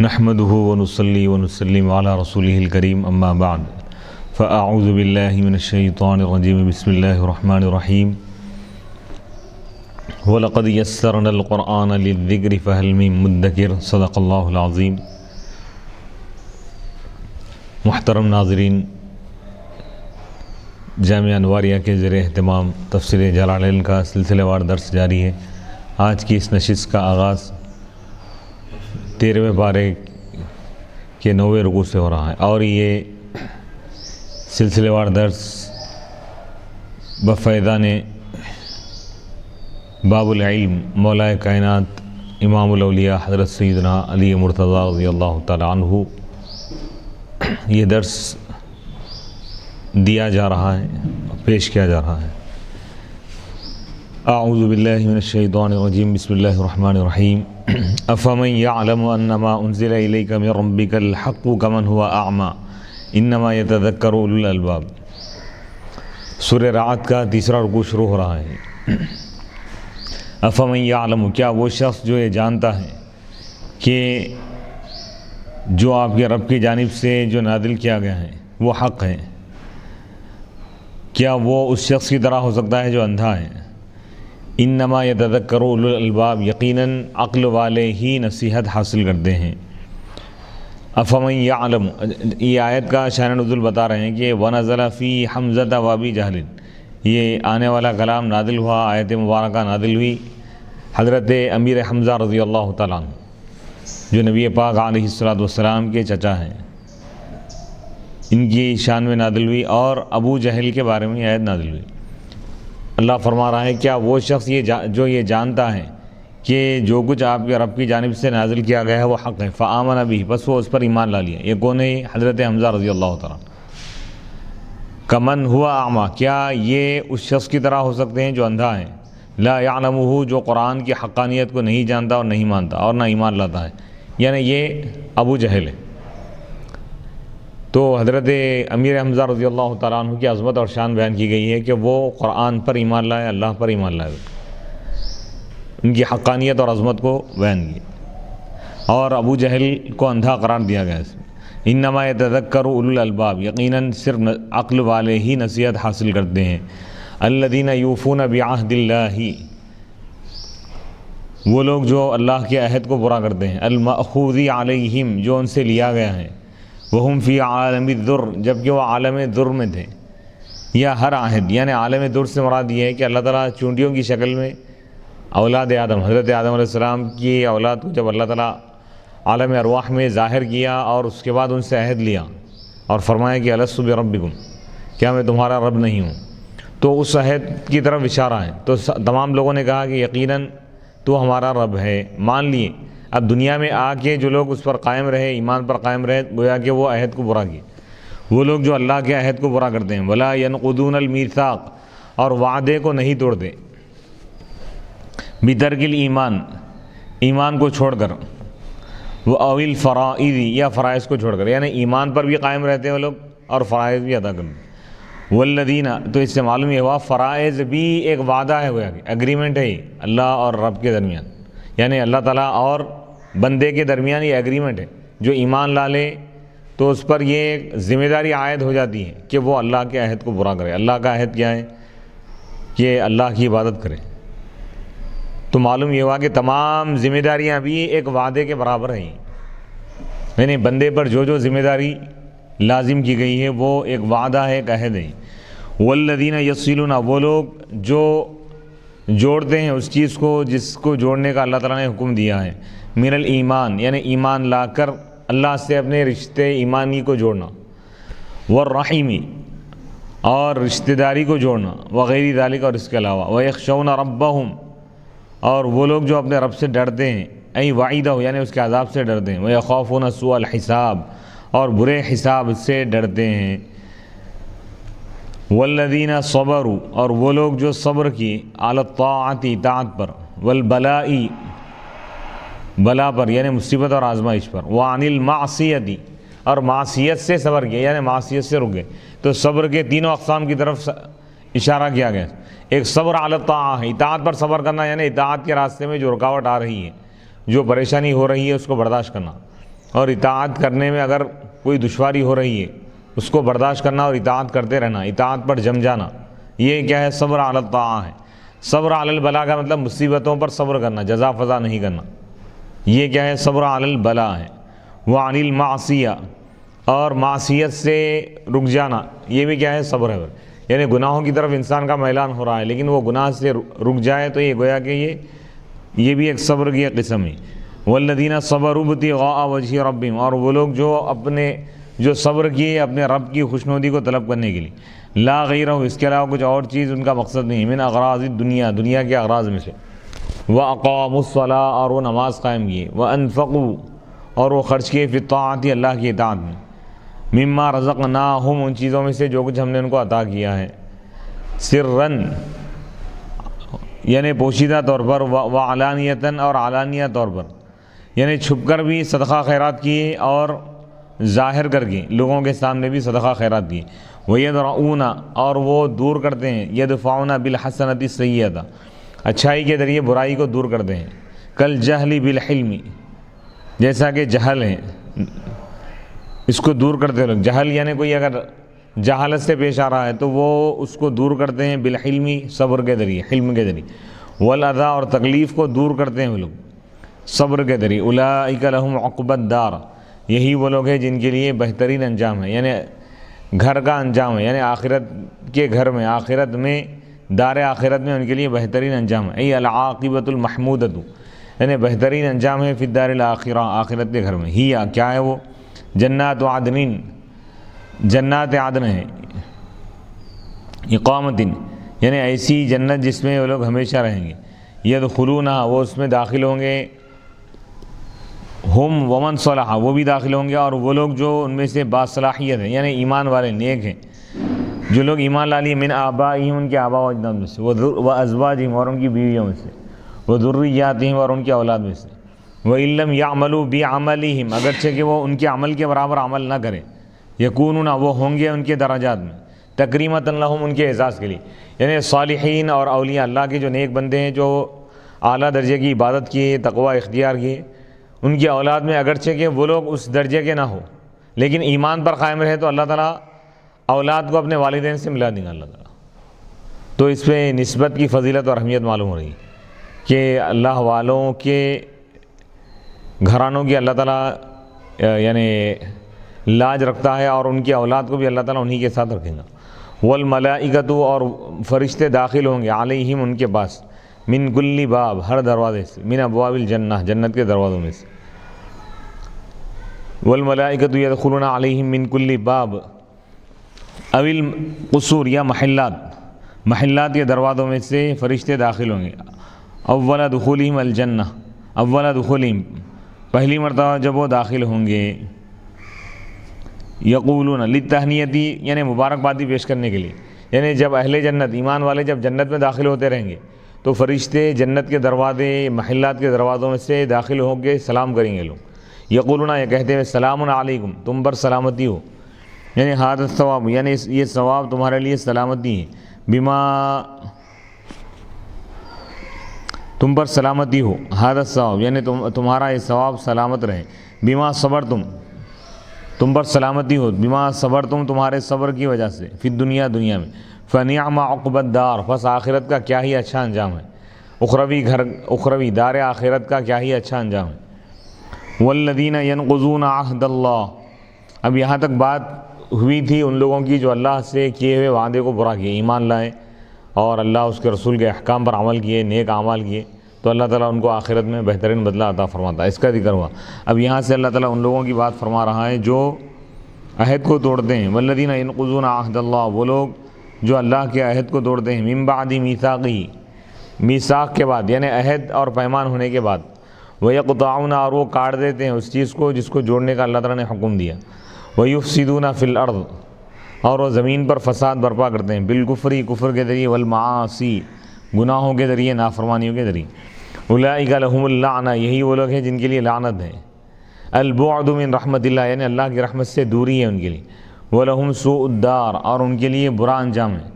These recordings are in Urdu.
نحمده ونصلي ونسلم على رسوله الكريم اما بعد فاعوذ بالله من الشيطان الرجيم بسم الله الرحمن الرحيم ولقد يسرنا القرآن للذكر فهل من مدكر صدق اللہ العظیم۔ محترم ناظرین، جامعہ انواریہ کے زیر اہتمام تفسیر جلالین کا سلسلہ وار درس جاری ہے۔ آج کی اس نشست کا آغاز 13ویں پارے کے 9ویں رکوع سے ہو رہا ہے، اور یہ سلسلہ وار درس بفیضان باب العلم مولا کائنات امام الاولیاء حضرت سیدنا علی مرتضیٰ رضی اللہ تعالی عنہ یہ درس دیا جا رہا ہے، پیش کیا جا رہا ہے۔ اعوذ باللہ من الشیطان الرجیم بسم اللہ الرحمن الرحیم۔ افمن یعلم انما انزل الیک من ربک الحق کمن هو اعمی انما یتذکر اولو الالباب۔ سورہ رعد کا تیسرا رکوع شروع ہو رہا ہے۔ افمن یعلم، کیا وہ شخص جو یہ جانتا ہے کہ جو آپ کے رب کی جانب سے جو نازل کیا گیا ہے وہ حق ہے، کیا وہ اس شخص کی طرح ہو سکتا ہے جو اندھا ہے؟ انما یتذکر اولو الالباب، یقیناً عقل والے ہی نصیحت حاصل کرتے ہیں۔ افمن یعلم، یہ آیت کا شان نزول بتا رہے ہیں کہ ونزل فی حمزۃ و ابی جہل، یہ آنے والا کلام نازل ہوا، آیت مبارکہ نازل ہوئی حضرت امیر حمزہ رضی اللہ تعالیٰ عنہ جو نبی پاک علیہ الصلوۃ والسلام کے چچا ہیں، ان کی شان میں نازل ہوئی، اور ابو جہل کے بارے میں آیت نازل ہوئی۔ اللہ فرما رہا ہے کیا وہ شخص جو یہ جانتا ہے کہ جو کچھ آپ کے رب کی جانب سے نازل کیا گیا ہے وہ حق ہے، فآمن بہ، بس وہ اس پر ایمان لا لیا۔ یہ کون ہے؟ حضرت حمزہ رضی اللہ تعالیٰ۔ کمن ہوا اعمی، کیا یہ اس شخص کی طرح ہو سکتے ہیں جو اندھا ہے؟ لا یعلمہ، جو قرآن کی حقانیت کو نہیں جانتا اور نہیں مانتا اور نہ ایمان لاتا ہے، یعنی یہ ابو جہل ہے۔ تو حضرت امیر حمزہ رضی اللہ تعالیٰ عنہ کی عظمت اور شان بیان کی گئی ہے کہ وہ قرآن پر ایمان لائے، اللہ پر ایمان لائے، ان کی حقانیت اور عظمت کو بیان کی، اور ابو جہل کو اندھا قرار دیا گیا اس میں۔ انما یتذکر اولو الالباب، یقیناً صرف عقل والے ہی نصیحت حاصل کرتے ہیں۔ الذین یوفون بعہد اللہ، وہ لوگ جو اللہ کے عہد کو پورا کرتے ہیں، المأخوذ علیہم، جو ان سے لیا گیا ہے، وہم فی عالم الذر، جبکہ وہ عالم در میں تھے، یا ہر عہد، یعنی عالم در سے مراد یہ ہے کہ اللہ تعالیٰ چونٹیوں کی شکل میں اولاد آدم، حضرت آدم علیہ السلام کی اولاد کو جب اللہ تعالیٰ عالم ارواح میں ظاہر کیا اور اس کے بعد ان سے عہد لیا اور فرمایا کہ الست بربکم، کیا میں تمہارا رب نہیں ہوں، تو اس عہد کی طرف اشارہ ہے۔ تو تمام لوگوں نے کہا کہ یقیناً تو ہمارا رب ہے، مان لیے۔ اب دنیا میں آ کے جو لوگ اس پر قائم رہے، ایمان پر قائم رہے، گویا کہ وہ عہد کو برا کیے۔ وہ لوگ جو اللہ کے عہد کو برا کرتے ہیں، ولا ینقضون المیثاق، اور وعدے کو نہیں توڑتے، بترک الایمان، ایمان کو چھوڑ کر، وہ اویل فرائض، یا فرائض کو چھوڑ کر، یعنی ایمان پر بھی قائم رہتے ہیں وہ لوگ اور فرائض بھی ادا کرتے ہیں۔ والذین، تو اس سے معلوم یہ ہوا فرائض بھی ایک وعدہ ہے، گویا کہ ایگریمنٹ ہے اللہ اور رب کے درمیان، یعنی اللہ تعالیٰ اور بندے کے درمیان یہ ایگریمنٹ ہے۔ جو ایمان لا لے تو اس پر یہ ایک ذمہ داری عائد ہو جاتی ہے کہ وہ اللہ کے عہد کو پورا کرے۔ اللہ کا عہد کیا ہے؟ کہ اللہ کی عبادت کرے۔ تو معلوم یہ ہوا کہ تمام ذمہ داریاں بھی ایک وعدے کے برابر ہیں، یعنی بندے پر جو ذمہ داری لازم کی گئی ہے وہ ایک وعدہ ہے، ایک عہد ہے۔ والذین یصلون، وہ لوگ جو جوڑتے ہیں اس چیز کو جس کو جوڑنے کا اللہ تعالیٰ نے حکم دیا ہے، من الایمان، یعنی ایمان لا کر اللہ سے اپنے رشتے ایمانی کو جوڑنا، والرحمی، اور رشتہ داری کو جوڑنا، وغیر ذالک، اور اس کے علاوہ، ویخشون ربہم، اور وہ لوگ جو اپنے رب سے ڈرتے ہیں، ای وعیدہ، یعنی اس کے عذاب سے ڈرتے ہیں، ویخافون سوء الحساب، اور برے حساب سے ڈرتے ہیں۔ والذین صبروا، اور وہ لوگ جو صبر کی، علی الطاعۃ، اطاعت پر، والبلاء، بلا پر یعنی مصیبت اور آزمائش پر، وعن المعصیۃ، اور معصیت سے صبر کیا، یعنی معصیت سے رک گئے۔ تو صبر کے تینوں اقسام کی طرف اشارہ کیا گیا۔ ایک صبر علی الطاعۃ، اطاعت پر صبر کرنا، یعنی اطاعت کے راستے میں جو رکاوٹ آ رہی ہے، جو پریشانی ہو رہی ہے اس کو برداشت کرنا۔ اور اطاعت کرنے میں اگر کوئی دشواری ہو رہی ہے اس کو برداشت کرنا اور اطاعت کرتے رہنا، اطاعت پر جم جانا، یہ کیا ہے؟ صبر علی الطاعہ ہے۔ صبر علی البلاء کا مطلب مصیبتوں پر صبر کرنا، جزا فضا نہیں کرنا، یہ کیا ہے؟ صبر علی البلاء ہے۔ وعن المعصیہ، اور معصیت سے رک جانا، یہ بھی کیا ہے؟ صبر ہے۔ یعنی گناہوں کی طرف انسان کا میلان ہو رہا ہے لیکن وہ گناہ سے رک جائے تو یہ گویا کہ یہ بھی ایک صبر کی قسم ہے۔ والذین صبروا ابتغاء وجہ ربہم، اور وہ لوگ جو صبر کیے اپنے رب کی خوشنودی کو طلب کرنے کے لیے، لا غیرہ، اس کے علاوہ کچھ اور چیز ان کا مقصد نہیں، من اغراض الدنیا، دنیا کے اغراض میں سے، واقاموا الصلاۃ، اور وہ نماز قائم کیے، وانفقوا، اور وہ خرچ کیے، فی الطاعۃ، اللہ کی اطاعت میں، مما رزقناہم، ان چیزوں میں سے جو کچھ ہم نے ان کو عطا کیا ہے، سرًا، یعنی پوشیدہ طور پر، وعلانیتاً، اور علانیہ طور پر، یعنی چھپ کر بھی صدقہ خیرات کیے اور ظاہر کر کے لوگوں کے سامنے بھی صدقہ خیرات کیے۔ وَيَدْرَؤُونَ، اور وہ دور کرتے ہیں، يَدْفَعُونَ بِالْحَسَنَةِ السَّيِّئَةَ، اچھائی کے ذریعے برائی کو دور کرتے ہیں، کالجہل بالحلم، جیسا کہ جہل ہے اس کو دور کرتے ہیں لوگ۔ جہل یعنی کوئی اگر جہالت سے پیش آ رہا ہے تو وہ اس کو دور کرتے ہیں، بالحلمی، صبر کے ذریعے، حلم کے ذریعے، والاذی، اور تکلیف کو دور کرتے ہیں وہ لوگ صبر کے ذریعے۔ اولئک لہم عقبی الدار، یہی وہ لوگ ہیں جن کے لیے بہترین انجام ہے، یعنی گھر کا انجام ہے، یعنی آخرت کے گھر میں، آخرت میں، دار آخرت میں ان کے لیے بہترین انجام ہے، ای العاقبۃ المحمودۃ، یعنی بہترین انجام ہے، فی الدار الاخرہ، آخرت کے گھر میں، ہی کیا ہے وہ؟ جنات عدن، جنات عدن ہے، اقامت، یعنی ایسی جنت جس میں وہ لوگ ہمیشہ رہیں گے، یدخلونہا، وہ اس میں داخل ہوں گے، ہم ومن صلح، وہ بھی داخل ہوں گے، اور وہ لوگ جو ان میں سے باصلاحیت ہیں، یعنی ایمان والے، نیک ہیں، جو لوگ ایمان لا لیے، من آبائہم، ان کے آباء و اجداد میں سے، وازواجہم، اور ان کی بیویوں میں سے، وذریاتہم، اور ان کی اولاد میں سے، وَإِن لَّمْ يَعْمَلُوا بِعَمَلِهِمْ، اگرچہ کہ وہ ان کے عمل کے برابر عمل نہ کریں، یکونون، وہ ہوں گے ان کے درجات میں، تکریمۃ لہم، ان کے اعزاز کے لیے، یعنی صالحین اور اولیاء اللہ کے جو نیک بندے ہیں، جو اعلیٰ درجے کی عبادت کیے، تقوی اختیار کیے، ان کی اولاد میں اگرچہ کہ وہ لوگ اس درجے کے نہ ہو لیکن ایمان پر قائم رہے تو اللہ تعالیٰ اولاد کو اپنے والدین سے ملا دیں گا اللہ تعالیٰ۔ تو اس پہ نسبت کی فضیلت اور اہمیت معلوم ہو رہی ہے کہ اللہ والوں کے گھرانوں کی اللہ تعالیٰ یعنی لاج رکھتا ہے، اور ان کی اولاد کو بھی اللہ تعالیٰ انہی کے ساتھ رکھیں گا۔ والملائکۃ، اور فرشتے داخل ہوں گے، علیہم، ان کے پاس، من کل باب، ہر دروازے سے، من ابواب الجنہ، جنت کے دروازوں میں سے، والملائکۃ یدخلون علیہم من کل باب، او القصور، یا محلات کے دروازوں میں سے فرشتے داخل ہوں گے، اول دخولہم الجنہ، اول دخولہم، پہلی مرتبہ جب وہ داخل ہوں گے، یقولون للتہنیتی، یعنی مبارکبادی پیش کرنے کے لیے، یعنی جب اہل جنت، ایمان والے جب جنت میں داخل ہوتے رہیں گے تو فرشتے جنت کے دروازے، محلات کے دروازوں میں سے داخل ہو کے سلام کریں گے لوگ، یقولون، یہ کہتے ہیں، سلام علیکم، تم پر سلامتی ہو، یعنی ھذا الثواب، یعنی یہ ثواب تمہارے لیے سلامتی ہے، بما، تم پر سلامتی ہو، ھذا الثواب، یعنی تمہارا یہ ثواب سلامت رہے، بما صبرتم، تم پر سلامتی ہو، بما صبرتم، تمہارے صبر کی وجہ سے، فی الدنیا، دنیا میں، فنعم عقبی الدار، پس آخرت کا کیا ہی اچھا انجام ہے، اخروی دار آخرت کا کیا ہی اچھا انجام ہے۔ والذین ینقضون عہد اللہ، اب یہاں تک بات ہوئی تھی ان لوگوں کی جو اللہ سے کیے ہوئے وعدے کو برا کیے، ایمان لائے اور اللہ اس کے رسول کے احکام پر عمل کیے، نیک اعمال کیے، تو اللہ تعالیٰ ان کو آخرت میں بہترین بدلہ عطا فرماتا ہے، اس کا ذکر ہوا۔ اب یہاں سے اللہ تعالیٰ ان لوگوں کی بات فرما رہا ہے جو عہد کو توڑتے ہیں، والذین ینقضون عہد اللہ، وہ لوگ جو اللہ کے عہد کو توڑتے ہیں، من بعد میثاقہ، میثاق کے بعد، یعنی عہد اور پیمان ہونے کے بعد، ویقطعون، اور وہ کاٹ دیتے ہیں اس چیز کو جس کو جوڑنے کا اللہ تعالیٰ نے حکم دیا، ویفسدون فی الارض، اور وہ زمین پر فساد برپا کرتے ہیں، بالکفر، کفر کے ذریعے، والمعاصی، گناہوں کے ذریعے، نافرمانیوں کے ذریعے، اولئک لہم اللعنہ، یہی وہ لوگ ہیں جن کے لیے لعنت ہے، البعد من رحمت اللہ، یعنی اللہ کی رحمت سے دوری ہے ان کے لیے، وَلَهُمْ سُوءُ الدَّارِ، اور ان کے لیے برا انجام ہے،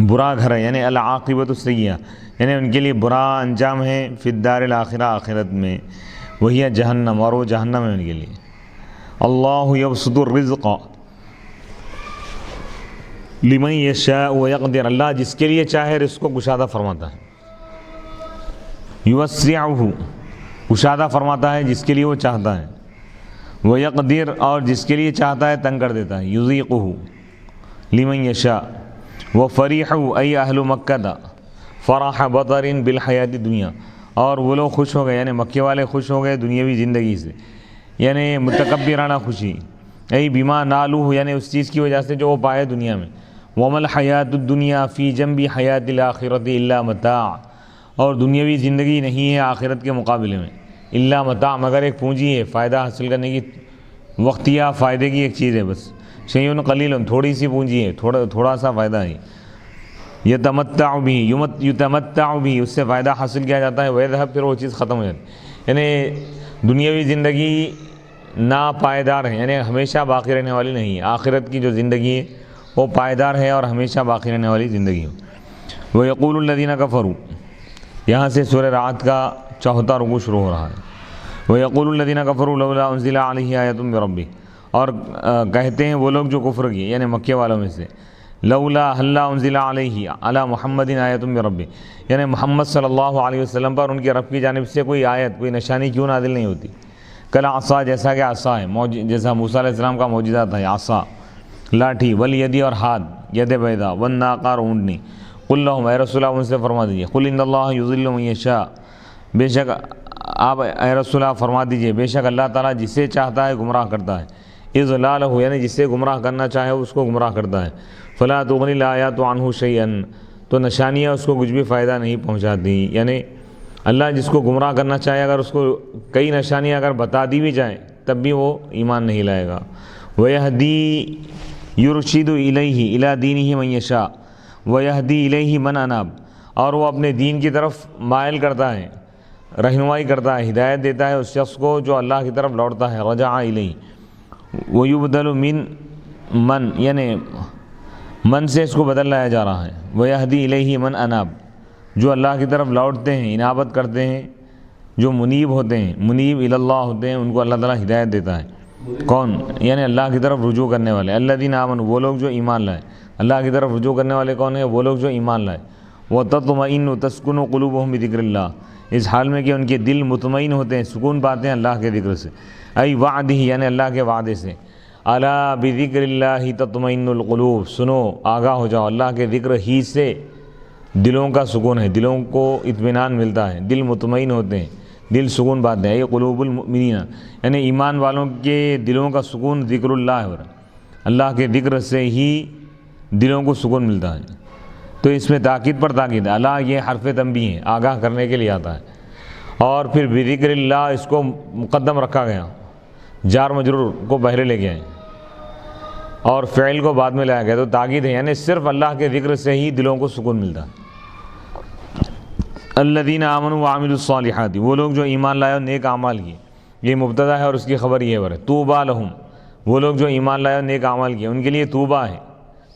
برا گھر ہے، یعنی العاقبۃ السیئہ، یعنی ان کے لیے برا انجام ہے، فی الدار الاخرہ، آخرت میں، وہی جہنم، اور وہ جہنم ہے ان کے لیے۔ اللہ یبسط الرزق لمن یشاء ویقدر، اللہ جس کے لیے چاہے رزق کو کشادہ فرماتا ہے۔ یوسعہ، کشادہ فرماتا ہے جس کے لیے وہ چاہتا ہے۔ ویقدر، اور جس کے لیے چاہتا ہے تنگ کر دیتا ہے۔ یضیقہ لمن یشاء۔ وفریحوا ای اہل مکہ فرح بطر بالحیات الدنیا، اور وہ لوگ خوش ہو گئے، یعنی مکے والے خوش ہو گئے دنیاوی زندگی سے، یعنی متکبرانہ خوشی۔ ای بما نالوہ، یعنی اس چیز کی وجہ سے جو وہ پائے دنیا میں۔ وما الحیات الدنیا فی جنب حیات الاخرۃ الا متاع، اور دنیاوی زندگی نہیں ہے آخرت کے مقابلے میں الا متاع، مگر ایک پونجی ہے، فائدہ حاصل کرنے کی وقتیہ فائدے کی ایک چیز ہے بس۔ شیء قلیل، تھوڑی سی پونجی ہے، تھوڑا سا فائدہ ہے۔ یتمتع بھی، یتمتع بھی، اس سے فائدہ حاصل کیا جاتا ہے۔ ویذھب، پھر وہ چیز ختم ہو جاتی ہے۔ یعنی دنیاوی زندگی ناپائیدار ہے، یعنی ہمیشہ باقی رہنے والی نہیں ہے۔ آخرت کی جو زندگی ہے وہ پائیدار ہے اور ہمیشہ باقی رہنے والی زندگی ہے۔ وَيَقُولُ الَّذِينَ كَفَرُوا، یہاں سے سورہ رعد کا 4واں رکوع شروع ہو رہا ہے۔ وَيَقُولُ الَّذِينَ كَفَرُوا لَوْلَا أُنزِلَ عَلَيْهِ آيَةٌ مِّن رَّبِّهِ، اور کہتے ہیں وہ لوگ جو کفر کیے، یعنی مکے والوں میں سے، لولا ہلا انزل علیہ علی محمد آیۃ من ربہ، یعنی محمد صلی اللہ علیہ وسلم پر ان کے رب کی جانب سے کوئی آیت، کوئی نشانی کیوں نازل نہیں ہوتی؟ کل عصا، جیسا کہ عصا ہے، جیسا موسیٰ علیہ السلام کا معجزہ تھا عصا، لاٹھی، والیدی، اور ہاتھ، ید بیضا، والناقہ، اور اونٹنی۔ قل لہم، اے رسول اللہ ان سے فرما دیجیے، قل ان اللہ یضل من یشاء، بے شک آپ اے رسول اللہ فرما دیجیے، بے شک اللہ تعالیٰ جسے چاہتا ہے گمراہ کرتا ہے۔ اضلالہ، یعنی جسے گمراہ کرنا چاہے اس کو گمراہ کرتا ہے۔ فلا تغنی الآیات عنہ شیئا، تو نشانیاں اس کو کچھ بھی فائدہ نہیں پہنچاتی، یعنی اللہ جس کو گمراہ کرنا چاہے اگر اس کو کئی نشانیاں اگر بتا دی بھی جائیں تب بھی وہ ایمان نہیں لائے گا۔ وَيَهْدِي يُرْشِدُ إِلَيْهِ إِلَى دِينِهِ مَن يَشَاءُ وَيَهْدِي إِلَيْهِ مَنْ أَنَابَ، اور وہ اپنے دین کی طرف مائل کرتا ہے، رہنمائی کرتا ہے، ہدایت دیتا ہے اس شخص کو جو اللہ کی طرف لوٹتا ہے۔ رجع إِلَيْهِ وَيُبْدَلُ مِن، یعنی من سے اس کو بدل لایا جا رہا ہے۔ وَيَهْدِي إِلَيْهِ مَنْ أَنَابَ، جو اللہ کی طرف لوٹتے ہیں، انابت کرتے ہیں، جو منیب ہوتے ہیں، منیب الی اللہ ہوتے ہیں، ان کو اللہ تعالیٰ ہدایت دیتا ہے۔ کون؟ یعنی اللہ کی طرف رجوع کرنے والے۔ الذین آمنوا، وہ لوگ جو ایمان لائے۔ اللہ کی طرف رجوع کرنے والے کون ہیں؟ وہ لوگ جو ایمان لائے۔ وَتَطْمَئِنُّ تَسْكُنُ قُلُوبُهُم بِذِكْرِ اللَّهِ، اس حال میں کہ ان کے دل مطمئن ہوتے ہیں، سکون پاتے ہیں اللہ کے ذکر سے۔ ای وعدہ، یعنی اللہ کے وعدے سے۔ الا بذکر اللہ تطمئن القلوب، سنو، آگاہ ہو جاؤ، اللہ کے ذکر ہی سے دلوں کا سکون ہے، دلوں کو اطمینان ملتا ہے، دل مطمئن ہوتے ہیں، دل سکون پاتے ہیں۔ یہ قلوب المؤمنین، یعنی ایمان والوں کے دلوں کا سکون ذکر اللہ ہے، اللہ کے ذکر سے ہی دلوں کو سکون ملتا ہے۔ تو اس میں تاکید پر تاکید ہے۔ اللہ یہ حرف تنبیہ ہے، آگاہ کرنے کے لیے آتا ہے، اور پھر بذکر اللہ اس کو مقدم رکھا گیا، جار مجرور کو پہلے لے کے آئے اور فعل کو بعد میں لایا گیا، تو تاکید ہے، یعنی صرف اللہ کے ذکر سے ہی دلوں کو سکون ملتا ہے۔ الذین آمنوا وعملوا الصالحات، وہ لوگ جو ایمان لائے اور نیک اعمال کیے، یہ مبتدا ہے اور اس کی خبر یہ ہے۔ طوبیٰ لہم، وہ لوگ جو ایمان لائے اور نیک اعمال کیے ان کے لیے طوبیٰ ہے۔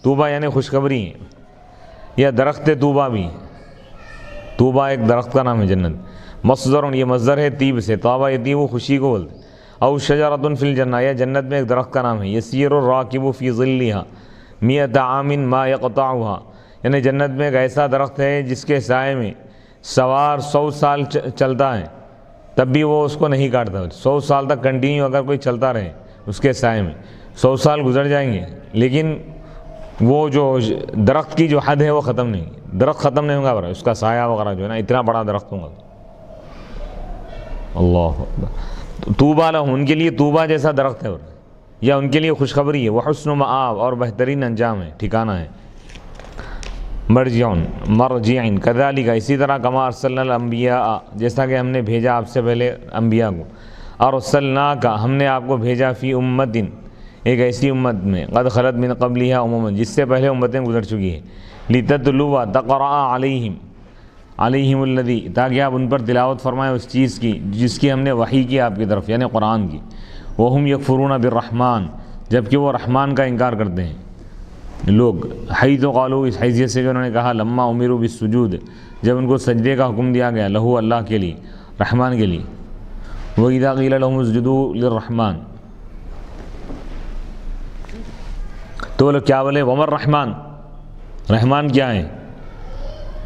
طوبیٰ یعنی خوشخبری ہے، یا درخت طوبیٰ بھی، طوبیٰ ایک درخت کا نام ہے جنت۔ مصدر، یہ مصدر ہے طیب سے، طابہ یطیب، وہ خوشی کو بولتے۔ او شجرۃ فی الجنہ، یا جنت میں ایک درخت کا نام ہے۔ یسیر الراکب فی ظلھا مئۃ عام ما یقطعھا، یعنی جنت میں ایک ایسا درخت ہے جس کے سائے میں سوار 100 سال چلتا ہے تب بھی وہ اس کو نہیں کاٹتا۔ 100 سال تک کنٹینیو اگر کوئی چلتا رہے اس کے سائے میں، 100 سال گزر جائیں گے لیکن وہ جو درخت کی جو حد ہے وہ ختم نہیں، درخت ختم نہیں ہوگا، اس کا سایہ وغیرہ جو ہے نا، اتنا بڑا درخت ہوگا۔ اللہ اکبر۔ طوبیٰ لہم، ان کے لیے طوبیٰ جیسا درخت ہے، یا ان کے لیے خوشخبری ہے۔ وحسن مآب، اور بہترین انجام ہے، ٹھکانہ ہے۔ مرجعن کذالک، اسی طرح کما ارسلنا الانبیاء، جیسا کہ ہم نے بھیجا آپ سے پہلے انبیاء کو۔ ارسلناک، ہم نے آپ کو بھیجا فی امت، ایک ایسی امت میں، قد خلت من قبلھا امم، جس سے پہلے امتیں گزر چکی ہیں۔ لتتلو تقرأ علیہم الذی، تاکہ آپ ان پر تلاوت فرمائیں اس چیز کی جس کی ہم نے وحی کی آپ کی طرف، یعنی قرآن کی۔ وہم یکفرون بالرحمن، جبکہ وہ رحمان کا انکار کرتے ہیں لوگ۔ حیث قالوا، اس حیثیت سے کہ انہوں نے کہا، لما امروا بالسجود، جب ان کو سجدے کا حکم دیا گیا، لہو، اللہ کے لیے، رحمان کے لیے۔ وَإِذَا قِيلَ لَهُمُ اسْجُدُوا لِلرَّحْمَنِ، تو وہ لوگ کیا بولے؟ وَمَا الرَّحْمَنُ، رحمان کیا ہے؟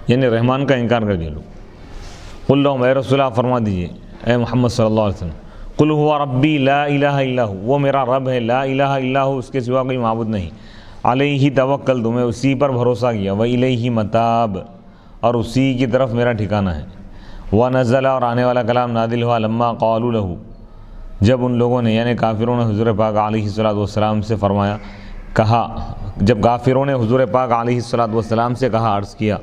یعنی رحمان کا انکار کر دیا لوگ۔ قُلْ لَهُمْ، اے رسول اللہ فرما دیجئے، اے محمد صلی اللہ علیہ وسلم، قُلْ هُوَ رَبِّي لَا إِلَهَ إِلَّا هُوَ، وہ میرا رب ہے، لا الہ الا ہو، اس کے سوا کوئی معبود نہیں، علیہ توکلت، میں اسی پر بھروسہ کیا، وإلیہ متاب، اور اسی کی طرف میرا ٹھکانہ ہے، ونزل، اور آنے والا کلام نازل ہوا، لما قالوا لہ، جب ان لوگوں نے یعنی کافروں نے حضور پاک علیہ الصلوۃ والسلام سے فرمایا، کہا، جب کافروں نے حضور پاک علیہ الصلوۃ والسلام سے کہا، عرض کیا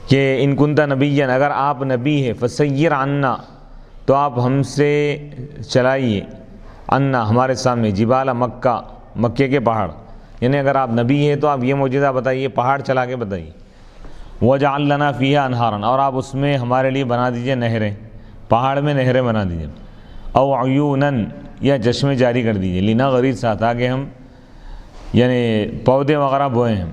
کہ ان کنت نبیا، اگر آپ نبی ہے، فسیر عنا، تو آپ ہم سے چلائیے، عنا ہمارے سامنے، جبال مکہ، مکے کے پہاڑ، یعنی اگر آپ نبی ہیں تو آپ یہ معجزہ بتائیے، پہاڑ چلا کے بتائیے، وجعل لنا فیہا انہارا، اور آپ اس میں ہمارے لیے بنا دیجئے نہریں، پہاڑ میں نہریں بنا دیجئے، او عیونا، یا چشمے جاری کر دیجئے، لنغرسا، تاکہ ہم یعنی پودے وغیرہ بوئیں ہم،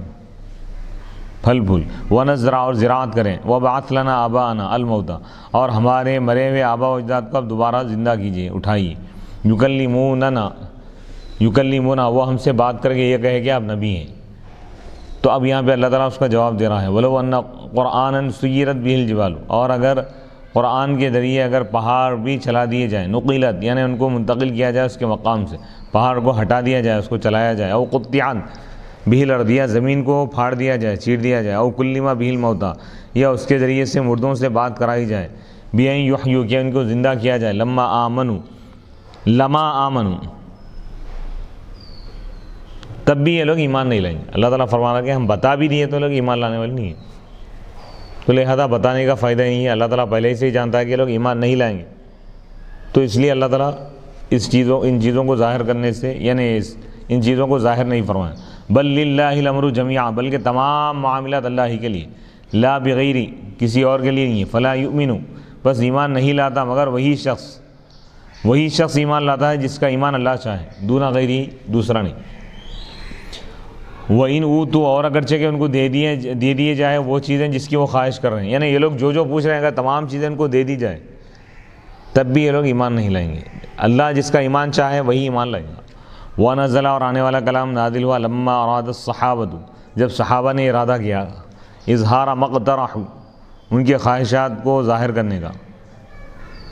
پھل پھول، ونزرع، اور زراعت کریں، وبعث لنا آباءنا الموتى، اور ہمارے مرے ہوئے آبا و اجداد کو اب دوبارہ زندہ کیجیے، اٹھائیے، یکلمونا، وہ ہم سے بات کر کے یہ کہے کہ آپ نبی ہیں۔ تو اب یہاں پہ اللہ تعالیٰ اس کا جواب دے رہا ہے، وَلَوْ أَنَّ قُرْآنًا سُيِّرَتْ بِهِ الْجِبَالُ، اور اگر قرآن کے ذریعے اگر پہاڑ بھی چلا دیے جائیں، نقلت، یعنی ان کو منتقل کیا جائے اس کے مقام سے، پہاڑ کو ہٹا دیا جائے، اس کو چلایا جائے، او قطعت بِهِ الْأَرْضُ، یا زمین کو پھاڑ دیا جائے، چیر دیا جائے، او کلم بِهِ الْمَوْتَى، یا اس کے ذریعے سے مردوں سے بات کرائی جائے، بِأَن يُحْيُوا، کہ ان کو زندہ کیا جائے، لما آمنوا، تب بھی یہ لوگ ایمان نہیں لائیں گے۔ اللہ تعالیٰ فرما رہا ہے کہ ہم بتا بھی دیے تو لوگ ایمان لانے والے نہیں ہیں، تو لہذا بتانے کا فائدہ نہیں ہے، اللہ تعالیٰ پہلے سے ہی جانتا ہے کہ لوگ ایمان نہیں لائیں گے، تو اس لیے اللہ تعالیٰ ان چیزوں کو ظاہر کرنے سے یعنی ان چیزوں کو ظاہر نہیں فرمایا۔ بل للہ الامر جمیعا، بلکہ تمام معاملات اللہ ہی کے لیے، لا بغیری، کسی اور کے لیے نہیں ہے، فلا یؤمنو، بس ایمان نہیں لاتا مگر وہی شخص ایمان لاتا ہے جس کا ایمان اللہ چاہے، دون غیری، دوسرا نہیں۔ وَإِنْ أُوتُوا، اور اگرچہ کہ ان کو دے دیے جائے وہ چیزیں جس کی وہ خواہش کر رہے ہیں، یعنی یہ لوگ جو پوچھ رہے ہیں اگر تمام چیزیں ان کو دے دی جائے تب بھی یہ لوگ ایمان نہیں لائیں گے، اللہ جس کا ایمان چاہے وہی ایمان لائے گا۔ وَنَزَلَ، اور آنے والا کلام نازل ہوا، لما اراد الصحابۃ، جب صحابہ نے ارادہ کیا، اظہار مقترحوا، ان کے خواہشات کو ظاہر کرنے کا،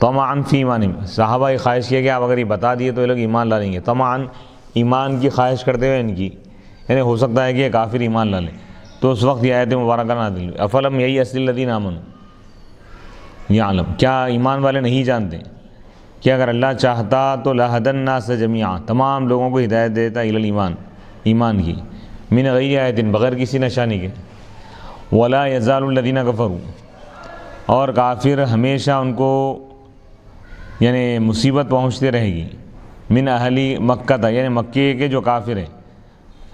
طمعا فی ایمانہم، صحابہ یہ خواہش کیا کہ آپ اگر یہ بتا دیے تو یہ لوگ ایمان لا لیں گے، طمعا، ایمان کی خواہش کرتے ہوئے ان کی، یعنی ہو سکتا ہے کہ یہ کافر ایمان لا لیں، تو اس وقت یہ آیت مبارکہ نازل ہوئی، افلم یئس الذین آمنوا یعلم، کیا ایمان والے نہیں جانتے کہ اگر اللہ چاہتا تو لہدی الناس جمیعا، تمام لوگوں کو ہدایت دیتا الی الایمان، ایمان کی، من غیر آیت، بغیر کسی نشانی کے، ولا یزال الذین کفروا، اور کافر ہمیشہ ان کو یعنی مصیبت پہنچتے رہے گی، من اہلی مکہ تھا، یعنی مکے کے جو کافر ہیں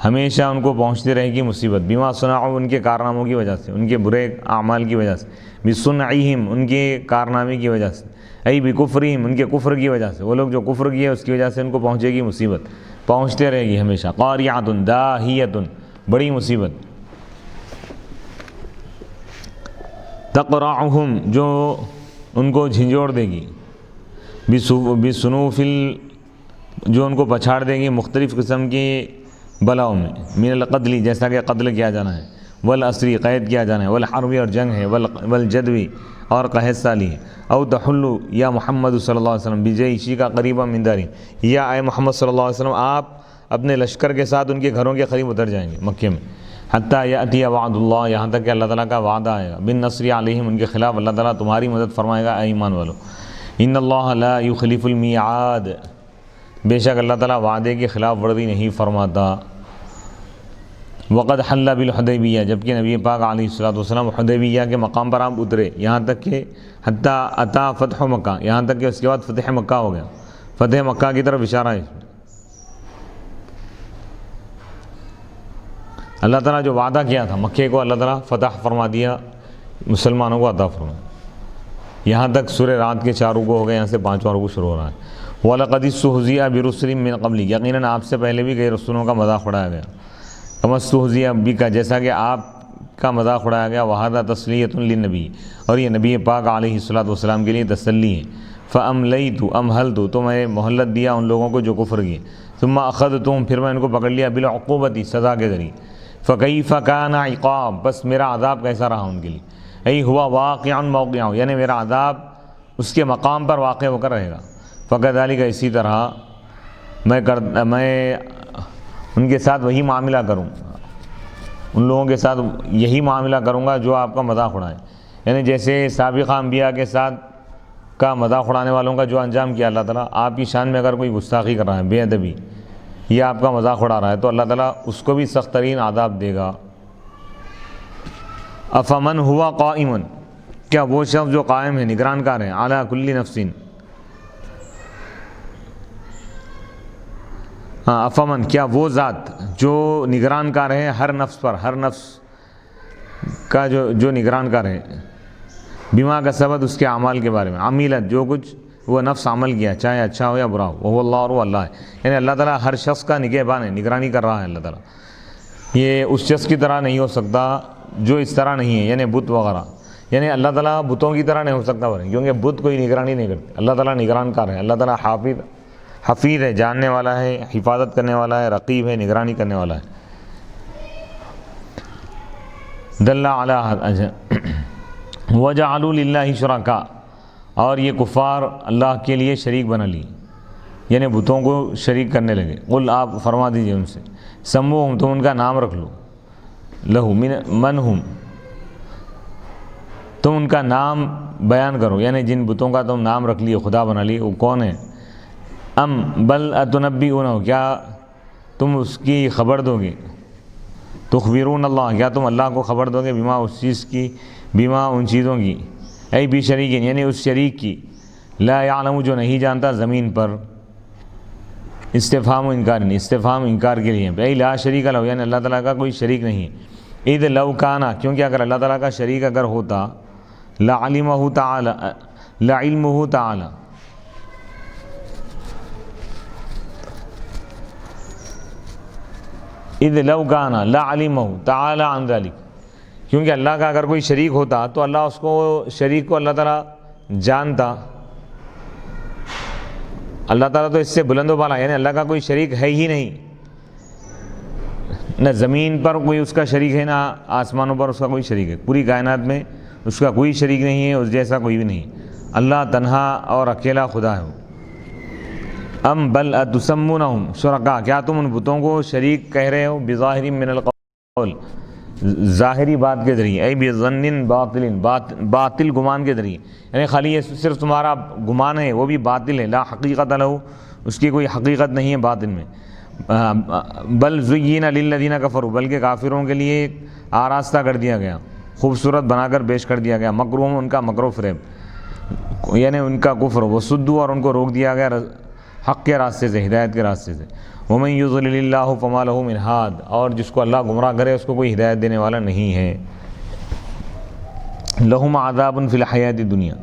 ہمیشہ ان کو پہنچتی رہے گی مصیبت، بما صنعوا، ان کے کارناموں کی وجہ سے، ان کے برے اعمال کی وجہ سے، بصنعہم، ان کے کارنامے کی وجہ سے، ای بکفرہم، ان کے کفر کی وجہ سے، وہ لوگ جو کفر کیے اس کی وجہ سے ان کو پہنچے گی مصیبت، پہنچتے رہے گی ہمیشہ، قاریعۃ داہیۃ، بڑی مصیبت، تقرعہم، جو ان کو جھنجھوڑ دے گی، بسنوف، جو ان کو پچھاڑ دے گی مختلف قسم کی بلاؤں میں، من القتل، جیسا کہ قتل کیا جانا ہے، والاسری، قید کیا جانا ہے، والحرب، اور جنگ ہے، والجدوی، اور قحط سالی ہے، او تحلو، یا محمد صلی اللہ علیہ وسلم بجیشی کا قریبا من داری، یا اے محمد صلی اللہ علیہ وسلم آپ اپنے لشکر کے ساتھ ان کے گھروں کے قریب اتر جائیں گے مکے میں، حتی یأتی وعد اللہ، یہاں تک کہ اللہ تعالیٰ کا وعدہ آئے گا، بالنصر علیہم، ان کے خلاف اللہ تعالیٰ تمہاری مدد فرمائے گا اے ایمان والو، ان اللہ لا یخلف المیعاد، بے شک اللہ تعالیٰ وعدے کی خلاف ورزی نہیں فرماتا۔ وقد حل بالحدیبیہ، جبکہ نبی پاک علیہ الصلوۃ والسلام حدیبیہ کے مقام پر آپ اترے، یہاں تک کہ حتی اتا فتح مکہ، یہاں تک کہ اس کے بعد فتح مکہ ہو گیا، فتح مکہ کی طرف اشارہ ہے اس میں۔ اللہ تعالیٰ جو وعدہ کیا تھا مکے کو، اللہ تعالیٰ فتح فرما دیا، مسلمانوں کو عطا فرما، یہاں تک سورہ رات کے 4 رکوع ہو گئے، یہاں سے 5واں رکوع شروع ہو رہا ہے۔ وَلَقَدِ اسْتُهْزِئَ بِرُسُلٍ مِّن قَبْلِكَ، یقیناً آپ سے پہلے بھی کئی رسولوں کا مذاق اڑایا گیا، كَمَا اسْتُهْزِئَ بِكَ، جیسا کہ آپ کا مذاق اڑایا گیا، وَهَذَا تَسْلِيَةٌ لِلنَّبِيِّ، اور یہ نبی پاک علیہ الصلوۃ والسلام کے لیے تسلی ہے، فَأَمْلَيْتُ أَمْهَلْتُ تو میں مہلت دیا ان لوگوں کو جو کفر کیے، ثم أَخَذْتُهُمْ پھر میں ان کو پکڑ لیا بالعقوبۃ سزا کے ذریعے، فَكَيْفَ كَانَ عِقَابِ بس میرا عذاب کیسا رہا ان کے لیے، ای ہوا واقع موقعہ یعنی میرا عذاب اس کے مقام پر واقع ہو کر رہے گا، فَكَذَلِكَ اسی طرح میں ان کے ساتھ وہی معاملہ کروں، ان لوگوں کے ساتھ یہی معاملہ کروں گا جو آپ کا مذاق اڑائیں، یعنی جیسے سابقہ انبیاء کے ساتھ کا مذاق اڑانے والوں کا جو انجام کیا اللہ تعالیٰ، آپ کی شان میں اگر کوئی گستاخی کر رہا ہے، بے ادبی، یا آپ کا مذاق اڑا رہا ہے تو اللہ تعالیٰ اس کو بھی سخت ترین عذاب دے گا۔ افمن ہوا قائم کیا وہ شخص جو قائم ہے، نگران کار ہے، علی کل نفس افمن کیا وہ ذات جو نگران کار ہے ہر نفس پر، ہر نفس کا جو نگران کار ہے، بما کا سبب اس کے اعمال کے بارے میں، عمیلت جو کچھ وہ نفس عمل کیا چاہے اچھا ہو یا برا ہو، وہ اللہ اور وہ اللہ ہے، یعنی اللہ تعالیٰ ہر شخص کا نگہبان ہے، نگرانی کر رہا ہے اللہ تعالیٰ۔ یہ اس شخص کی طرح نہیں ہو سکتا جو اس طرح نہیں ہے، یعنی بت وغیرہ، یعنی اللہ تعالیٰ بتوں کی طرح نہیں ہو سکتا، کیونکہ بت کوئی نگرانی نہیں کرتے، اللہ تعالیٰ نگران کار ہے، اللہ تعالیٰ حفیظ ہے، جاننے والا ہے، حفاظت کرنے والا ہے، رقیب ہے، نگرانی کرنے والا ہے۔ دل علی وجعلوا للہ شرکاء اور یہ کفار اللہ کے لیے شریک بنا لی، یعنی بتوں کو شریک کرنے لگے۔ قل آپ فرما دیجئے ان سے، سموہم تم ان کا نام رکھ لو، لہو من ہم تم ان کا نام بیان کرو، یعنی جن بتوں کا تم نام رکھ لیے، خدا بنا لیے، وہ کون ہے؟ ام بل اتنبئونہ کیا تم اس کی خبر دو گے، تخبرون اللہ کیا تم اللہ کو خبر دو گے، بما اس چیز کی، بما ان چیزوں کی، ای بھی شریکین یعنی اس شریک کی، لا یعلم جو نہیں جانتا زمین پر، استفہام و انکار نہیں، استفہام انکار کے لیے، ای لا شریک لہ یعنی اللہ تعالیٰ کا کوئی شریک نہیں ہے، اذ لو کانا کیونکہ اگر اللہ تعالیٰ کا شریک اگر ہوتا، لعلمہ تعالی لعلمہ تعالی اذ لو کانا لعلمہ تعالی عن ذلک کیونکہ اللہ کا اگر کوئی شریک ہوتا تو اللہ اس کو شریک کو اللہ تعالیٰ جانتا، اللہ تعالیٰ تو اس سے بلند و بالا، یعنی اللہ کا کوئی شریک ہے ہی نہیں، نہ زمین پر کوئی اس کا شریک ہے، نہ آسمانوں پر اس کا کوئی شریک ہے، پوری کائنات میں اس کا کوئی شریک نہیں ہے، اس جیسا کوئی بھی نہیں، اللہ تنہا اور اکیلا خدا ہے۔ ام بل اتسمونہم شرکاء کیا تم ان بتوں کو شریک کہہ رہے ہو، بظاہر من القول ظاہری بات کے ذریعے، ای بظن باطل باطل گمان کے ذریعے، یعنی خالی یہ صرف تمہارا گمان ہے، وہ بھی باطل ہے، لا حقیقت لہ اس کی کوئی حقیقت نہیں ہے باطن میں، بل زین للذین کفروا بلکہ کافروں کے لیے آراستہ کر دیا گیا، خوبصورت بنا کر پیش کر دیا گیا، مکرہم ان کا مکر و فریب، یعنی ان کا کفر، وصدوا اور ان کو روک دیا گیا حق کے راستے سے، ہدایت کے راستے سے، ومن یضلل اللہ فما لہ من ہاد اور جس کو اللہ گمراہ کرے اس کو کوئی ہدایت دینے والا نہیں ہے۔ لہم عذاب فی الحیات الدنیا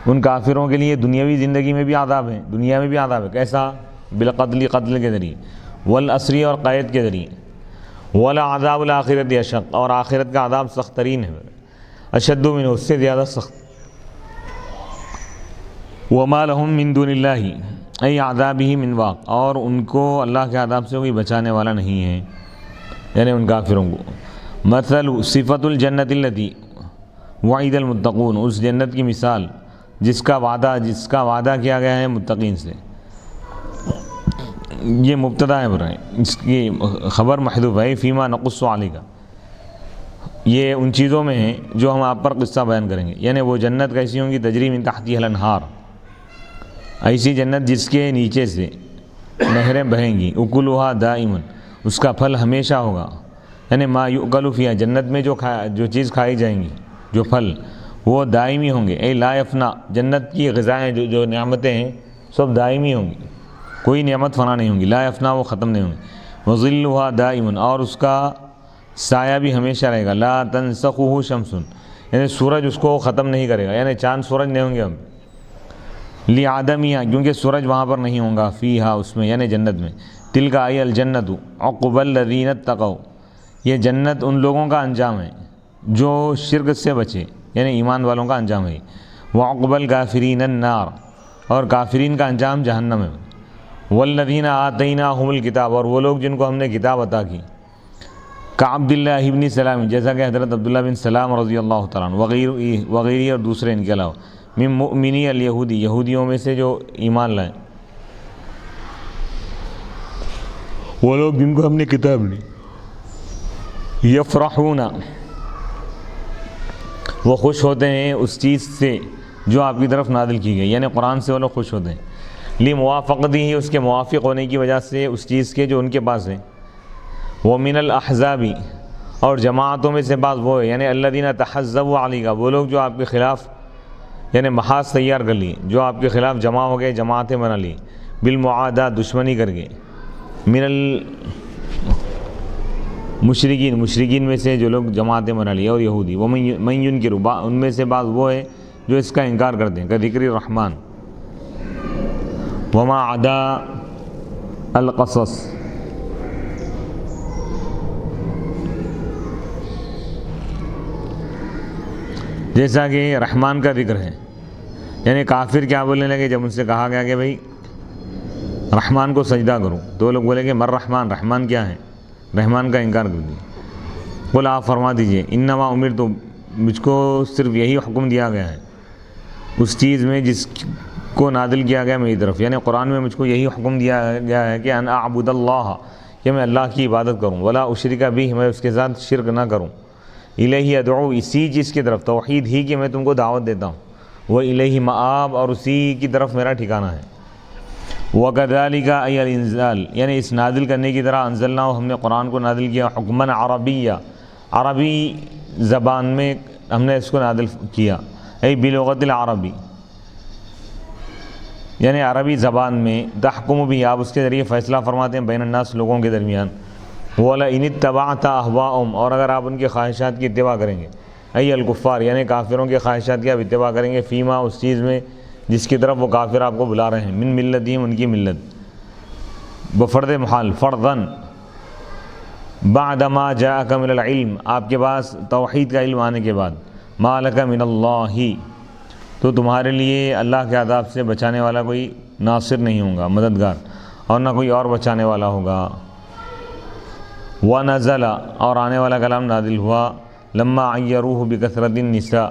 ان کافروں کے لیے دنیاوی زندگی میں بھی عذاب ہے، دنیا میں بھی عذاب ہے، کیسا؟ بالقتل قتل کے ذریعے، والاسری اور قید کے ذریعے، ولعذاب الآخرۃ اشق اور آخرت کا عذاب سخت ترین ہے، اشد منہ اس سے زیادہ سخت، وما لہم من دون اللہ ای عذابہ من واق اور ان کو اللہ کے عذاب سے کوئی بچانے والا نہیں ہے، یعنی ان کافروں کو۔ مثل صفت الجنت التی وعید المتقون اس جنت کی مثال جس کا وعدہ کیا گیا ہے متقین سے، یہ مبتدا ہے برائے، اس کی خبر محذوف ہے، فیما نقص علیک یہ ان چیزوں میں ہے جو ہم آپ پر قصہ بیان کریں گے، یعنی وہ جنت کیسی ہوں گی، تجری من تحتها الانہار ایسی جنت جس کے نیچے سے نہریں بہیں گی، اکلھا دائم اس کا پھل ہمیشہ ہوگا، یعنی ما یؤکل فیہا جنت میں جو چیز کھائی جائیں گی، جو پھل وہ دائمی ہوں گے، اے لا یفنا جنت کی غذائیں جو نعمتیں ہیں سب دائمی ہوں گی، کوئی نعمت فنا نہیں ہوں گی، لا یفنا وہ ختم نہیں ہوں گی، وظلھا دائم اور اس کا سایہ بھی ہمیشہ رہے گا، لا تنسخہ شمس یعنی سورج اس کو ختم نہیں کرے گا، یعنی چاند سورج نہیں ہوں گے ہم لعدمیہ کیونکہ سورج وہاں پر نہیں ہوں گا، فیہا اس میں یعنی جنت میں، تلک ای الجنت عقبی الذین اتقوا یہ جنت ان لوگوں کا انجام ہے جو شرک سے بچے، یعنی ایمان والوں کا انجام ہے، وعقبی الکافرین النار اور کافرین کا انجام جہنم ہے۔ والذین آتیناہم الکتاب، اور وہ لوگ جن کو ہم نے کتاب عطا کی، کعبداللہ ابن سلام، جیسا کہ حضرت عبداللہ بن سلام رضی اللہ تعالیٰ عنہ وغیرہ اور دوسرے ان کے علاوہ، من مؤمنی الیہودی، یہودیوں میں سے جو ایمان لائیں، وہ لوگ جن کو ہم نے کتاب دی، یفرحون، وہ خوش ہوتے ہیں اس چیز سے جو آپ کی طرف نازل کی گئی، یعنی قرآن سے وہ لوگ خوش ہوتے ہیں، لموافقتی ہی، اس کے موافق ہونے کی وجہ سے اس چیز کے جو ان کے پاس ہے، ومن الاحزاب، اور جماعتوں میں سے بعض وہ ہے، یعنی الذین تحزبوا علیک، وہ لوگ جو آپ کے خلاف یعنی محاذ تیار کر لیے، جو آپ کے خلاف جمع ہو گئے، جماعتیں بنا لی، بالمعادات، دشمنی کر گئے، من المشرکین، مشرکین میں سے جو لوگ جماعتیں بنا لی، اور یہودی، ومن ینکر، ان میں سے بعض وہ ہے جو اس کا انکار کرتے ہیں، کہ ذکر الرحمن، وما عدا القصص، جیسا کہ رحمان کا ذکر ہے، یعنی کافر کیا بولنے لگے جب ان سے کہا گیا کہ بھئی رحمان کو سجدہ کرو، تو وہ لوگ بولے کہ مر رحمان، رحمان کیا ہے، رحمان کا انکار کر دیا۔ قل، آپ فرما دیجئے، انما امرت، مجھ کو صرف یہی حکم دیا گیا ہے اس چیز میں جس کو نازل کیا گیا میری طرف، یعنی قرآن میں مجھ کو یہی حکم دیا گیا ہے کہ ان اعبد اللہ، کہ میں اللہ کی عبادت کروں، ولا اشرک بہ، میں اس کے ساتھ شرک نہ کروں، الیہ ادعو، اسی چیز کی طرف، توحید ہی کہ میں تم کو دعوت دیتا ہوں، وہ الیہ مآب، اور اسی کی طرف میرا ٹھکانہ ہے۔ وَكَذَلِكَ أَيَ الْإِنزَالِ، یعنی اس نازل کرنے کی طرح، انزلناہ، ہم نے قرآن کو نازل کیا، حکماً عربیہ، عربی زبان میں ہم نے اس کو نازل کیا، ای بلغت العربی، یعنی عربی زبان میں، تحکم بھی، آپ اس کے ذریعے فیصلہ فرماتے ہیں، بین الناس، لوگوں کے درمیان، وَلَئِنِ اتَّبَعْتَ أَهْوَاءَهُمْ، اور اگر آپ ان کے خواہشات کی اتباع کریں گے، ای الکفار، یعنی کافروں کے خواہشات کی آپ اتباع کریں گے، فیما، اس چیز میں جس کی طرف وہ کافر آپ کو بلا رہے ہیں، من ملتہم، ان کی ملت، بفرض محال، فرضاً، بعد ما جاءک من العلم، آپ کے پاس توحید کا علم آنے کے بعد، ما لک من اللہ، تو تمہارے لیے اللہ کے عذاب سے بچانے والا کوئی ناصر نہیں ہوگا، مددگار، اور نہ کوئی اور بچانے والا ہوگا۔ وَنَزَلَ، اور آنے والا کلام نازل ہوا، لما عیروہ بکثرت النساء،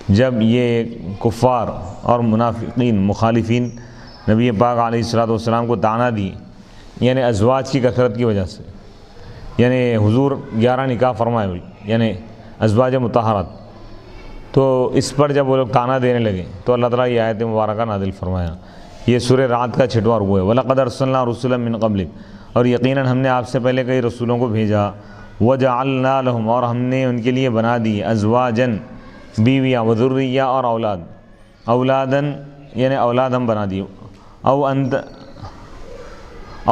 جب یہ کفار اور منافقین، مخالفین نبی پاک علیہ الصلوۃ والسلام کو طعنہ دی، یعنی ازواج کی کثرت کی وجہ سے، یعنی حضور 11 نکاح فرمائے ہوئی، یعنی ازواج مطہرات، تو اس پر جب وہ لوگ طعنہ دینے لگے تو اللہ تعالیٰ یہ آیت مبارکہ نازل فرمایا۔ یہ سورہ رعد کا 6واں رکوع ہے۔ وَلَقَدْ أَرْسَلْنَا رُسُلًا مِّن قَبْلِكَ، اور یقیناً ہم نے آپ سے پہلے کئی رسولوں کو بھیجا، وَجَعَلْنَا لَهُمْ، اور ہم نے ان کے لیے بنا دی، أَزْوَاجًا، بیویاں، وذریہ، اور اولاد، اولادن یعنی اولاد ہم بنا دی، او انت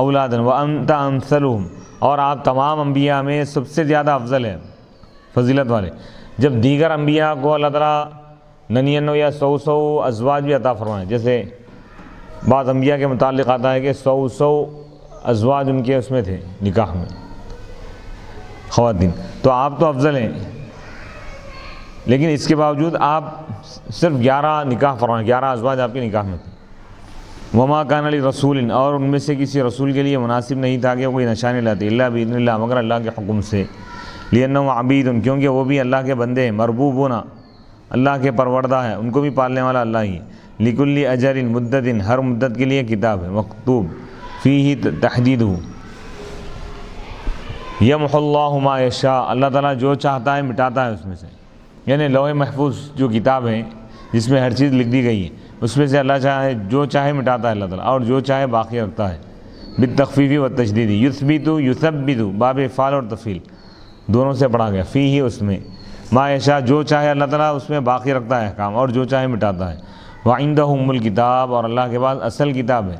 اولادن، وانت امثلہم، اور آپ تمام انبیاء میں سب سے زیادہ افضل ہے، فضیلت والے۔ جب دیگر انبیاء کو اللہ تعالیٰ 99 یا 100 ازواج بھی عطا فرمائے، جیسے بعض انبیاء کے متعلق آتا ہے کہ 100 ازواج ان کے اس میں تھے، نکاح میں، خواتین، تو آپ تو افضل ہیں، لیکن اس کے باوجود آپ صرف 11 نکاح فرمائیں، 11 ازواج آپ کے نکاح میں تھے۔ وما کان لرسول، اور ان میں سے کسی رسول کے لیے مناسب نہیں تھا کہ وہ کوئی نشانی لاتے، الا باذن اللہ، مگر اللہ کے حکم سے، لانہم عبید، کیونکہ وہ بھی اللہ کے بندے ہیں، مربوبون، اللہ کے پروردہ ہیں، ان کو بھی پالنے والا اللہ ہی، لکل اجل مدت، ہر مدت کے لیے کتاب ہے، مکتوب، فیہ تحدیدہ، یمحو اللہ ما یشاء، اللہ تعالیٰ جو چاہتا ہے مٹاتا ہے اس میں سے، یعنی لوح محفوظ جو کتاب ہے جس میں ہر چیز لکھ دی گئی ہے، اس میں سے اللہ چاہے جو چاہے مٹاتا ہے اللہ تعالیٰ، اور جو چاہے باقی رکھتا ہے، بالتخفیف والتشدید، یثبت یثبت، باب فعل اور تفعیل دونوں سے پڑھا گیا، فیہ، اس میں، ما یشاء، جو چاہے اللہ تعالیٰ اس میں باقی رکھتا ہے احکام، اور جو چاہے مٹاتا ہے، وعندہ ام الکتاب، اور اللہ کے پاس اصل کتاب ہے،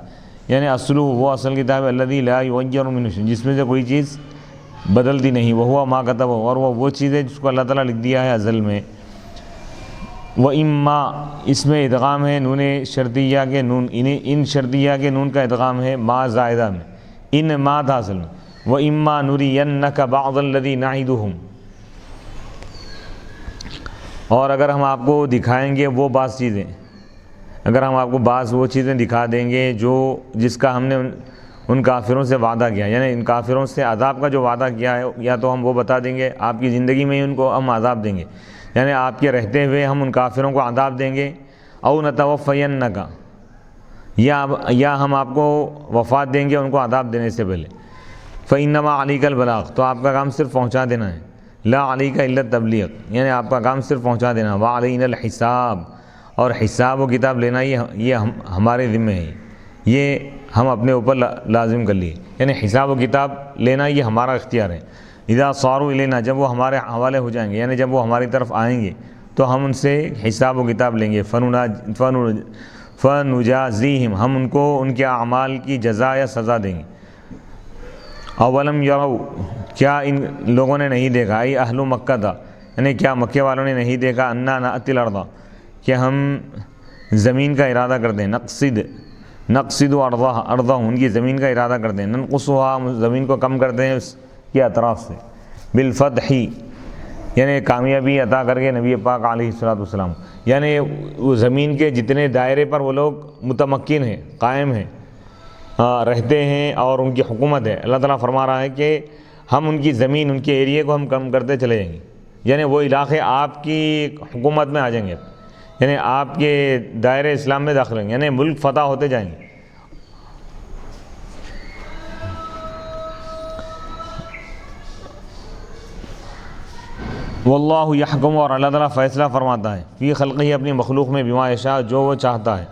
یعنی اصل، وہ اصل کتاب ہے، الذی لا یغیر منہ شیء، جس میں سے کوئی چیز بدلتی نہیں، وہو ما کتب، اور وہ چیز ہے جس کو اللہ تعالیٰ لکھ دیا ہے ازل میں۔ وَإِمَّا، اس میں ادغام ہے نون شرطیہ کے نون، ان شرطیہ کے نون کا ادغام ہے ما زائدہ میں، ان ما تھا اصل میں، وَإِمَّا نُرِيَنَّكَ بَعْضَ الَّذِي نَعِدُهُمْ، اور اگر ہم آپ کو دکھائیں گے وہ بعض چیزیں، اگر ہم آپ کو بعض وہ چیزیں دکھا دیں گے جس کا ہم نے ان کافروں سے وعدہ کیا، یعنی ان کافروں سے عذاب کا جو وعدہ کیا ہے، یا تو ہم وہ بتا دیں گے آپ کی زندگی میں ہی ان کو ہم عذاب دیں گے، یعنی آپ کے رہتے ہوئے ہم ان کافروں کو عذاب دیں گے، او نتوفینک، یا ہم آپ کو وفات دیں گے ان کو عذاب دینے سے پہلے۔ فإنما علیک البلاغ، تو آپ کا کام صرف پہنچا دینا ہے، لا علیک الا التبلیغ، یعنی آپ کا کام صرف پہنچا دینا، وعلینا الحساب، اور حساب و کتاب لینا یہ ہمارے ذمہ ہے، یہ ہم اپنے اوپر لازم کر لیے، یعنی حساب و کتاب لینا یہ ہمارا اختیار ہے۔ اذا صاروا الینا، جب وہ ہمارے حوالے ہو جائیں گے، یعنی جب وہ ہماری طرف آئیں گے تو ہم ان سے حساب و کتاب لیں گے، فنجازیہم، ہم ان کو ان کے اعمال کی جزا یا سزا دیں گے۔ اولم یروا، کیا ان لوگوں نے نہیں دیکھا، ای اہل مکہ تھا، یعنی کیا مکے والوں نے نہیں دیکھا، انا نأتی الارض، کہ ہم زمین کا ارادہ کرتے ہیں، نقصد ارضہ، ان کی زمین کا ارادہ کرتے ہیں، ننقصها، ہم زمین کو کم کرتے ہیں اس کے اطراف سے، بالفتح، یعنی کامیابی عطا کر کے نبی پاک علیہ الصلوۃ والسلام، یعنی وہ زمین کے جتنے دائرے پر وہ لوگ متمکن ہیں، قائم ہیں، رہتے ہیں اور ان کی حکومت ہے، اللہ تعالیٰ فرما رہا ہے کہ ہم ان کی زمین، ان کے ایریے کو ہم کم کرتے چلے جائیں گے، یعنی وہ علاقے آپ کی حکومت میں آ جائیں گے، یعنی آپ کے دائرے اسلام میں داخل ہوں گے، یعنی ملک فتح ہوتے جائیں گے۔ واللہ یحکم، اور اللہ تعالیٰ فیصلہ فرماتا ہے، فی خلقہ، اپنی مخلوق میں، بما یشاء، جو وہ چاہتا ہے،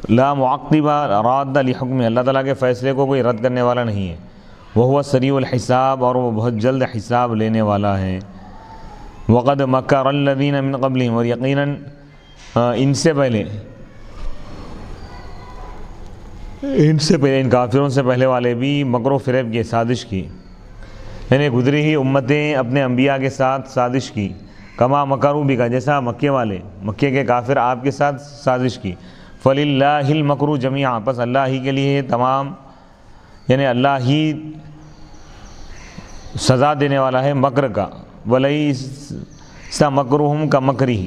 لا معقب راد لحکم، اللہ تعالیٰ کے فیصلے کو کوئی رد کرنے والا نہیں ہے، وہو سریع الحساب، اور وہ بہت جلد حساب لینے والا ہے۔ وقد مکر الذین من قبلہم، اور یقیناً ان سے پہلے ان کافروں سے پہلے والے بھی مکر و فریب کی سازش کی، یعنی گزری ہی امتیں اپنے انبیاء کے ساتھ سازش کی، کما مکروا بک، جیسا مکے کے کافر آپ کے ساتھ سازش کی، فللہ المکر جمیعا، پس اللہ ہی کے لیے تمام، یعنی اللہ ہی سزا دینے والا ہے مکر کا، ولیس مکرہم کمکرہ،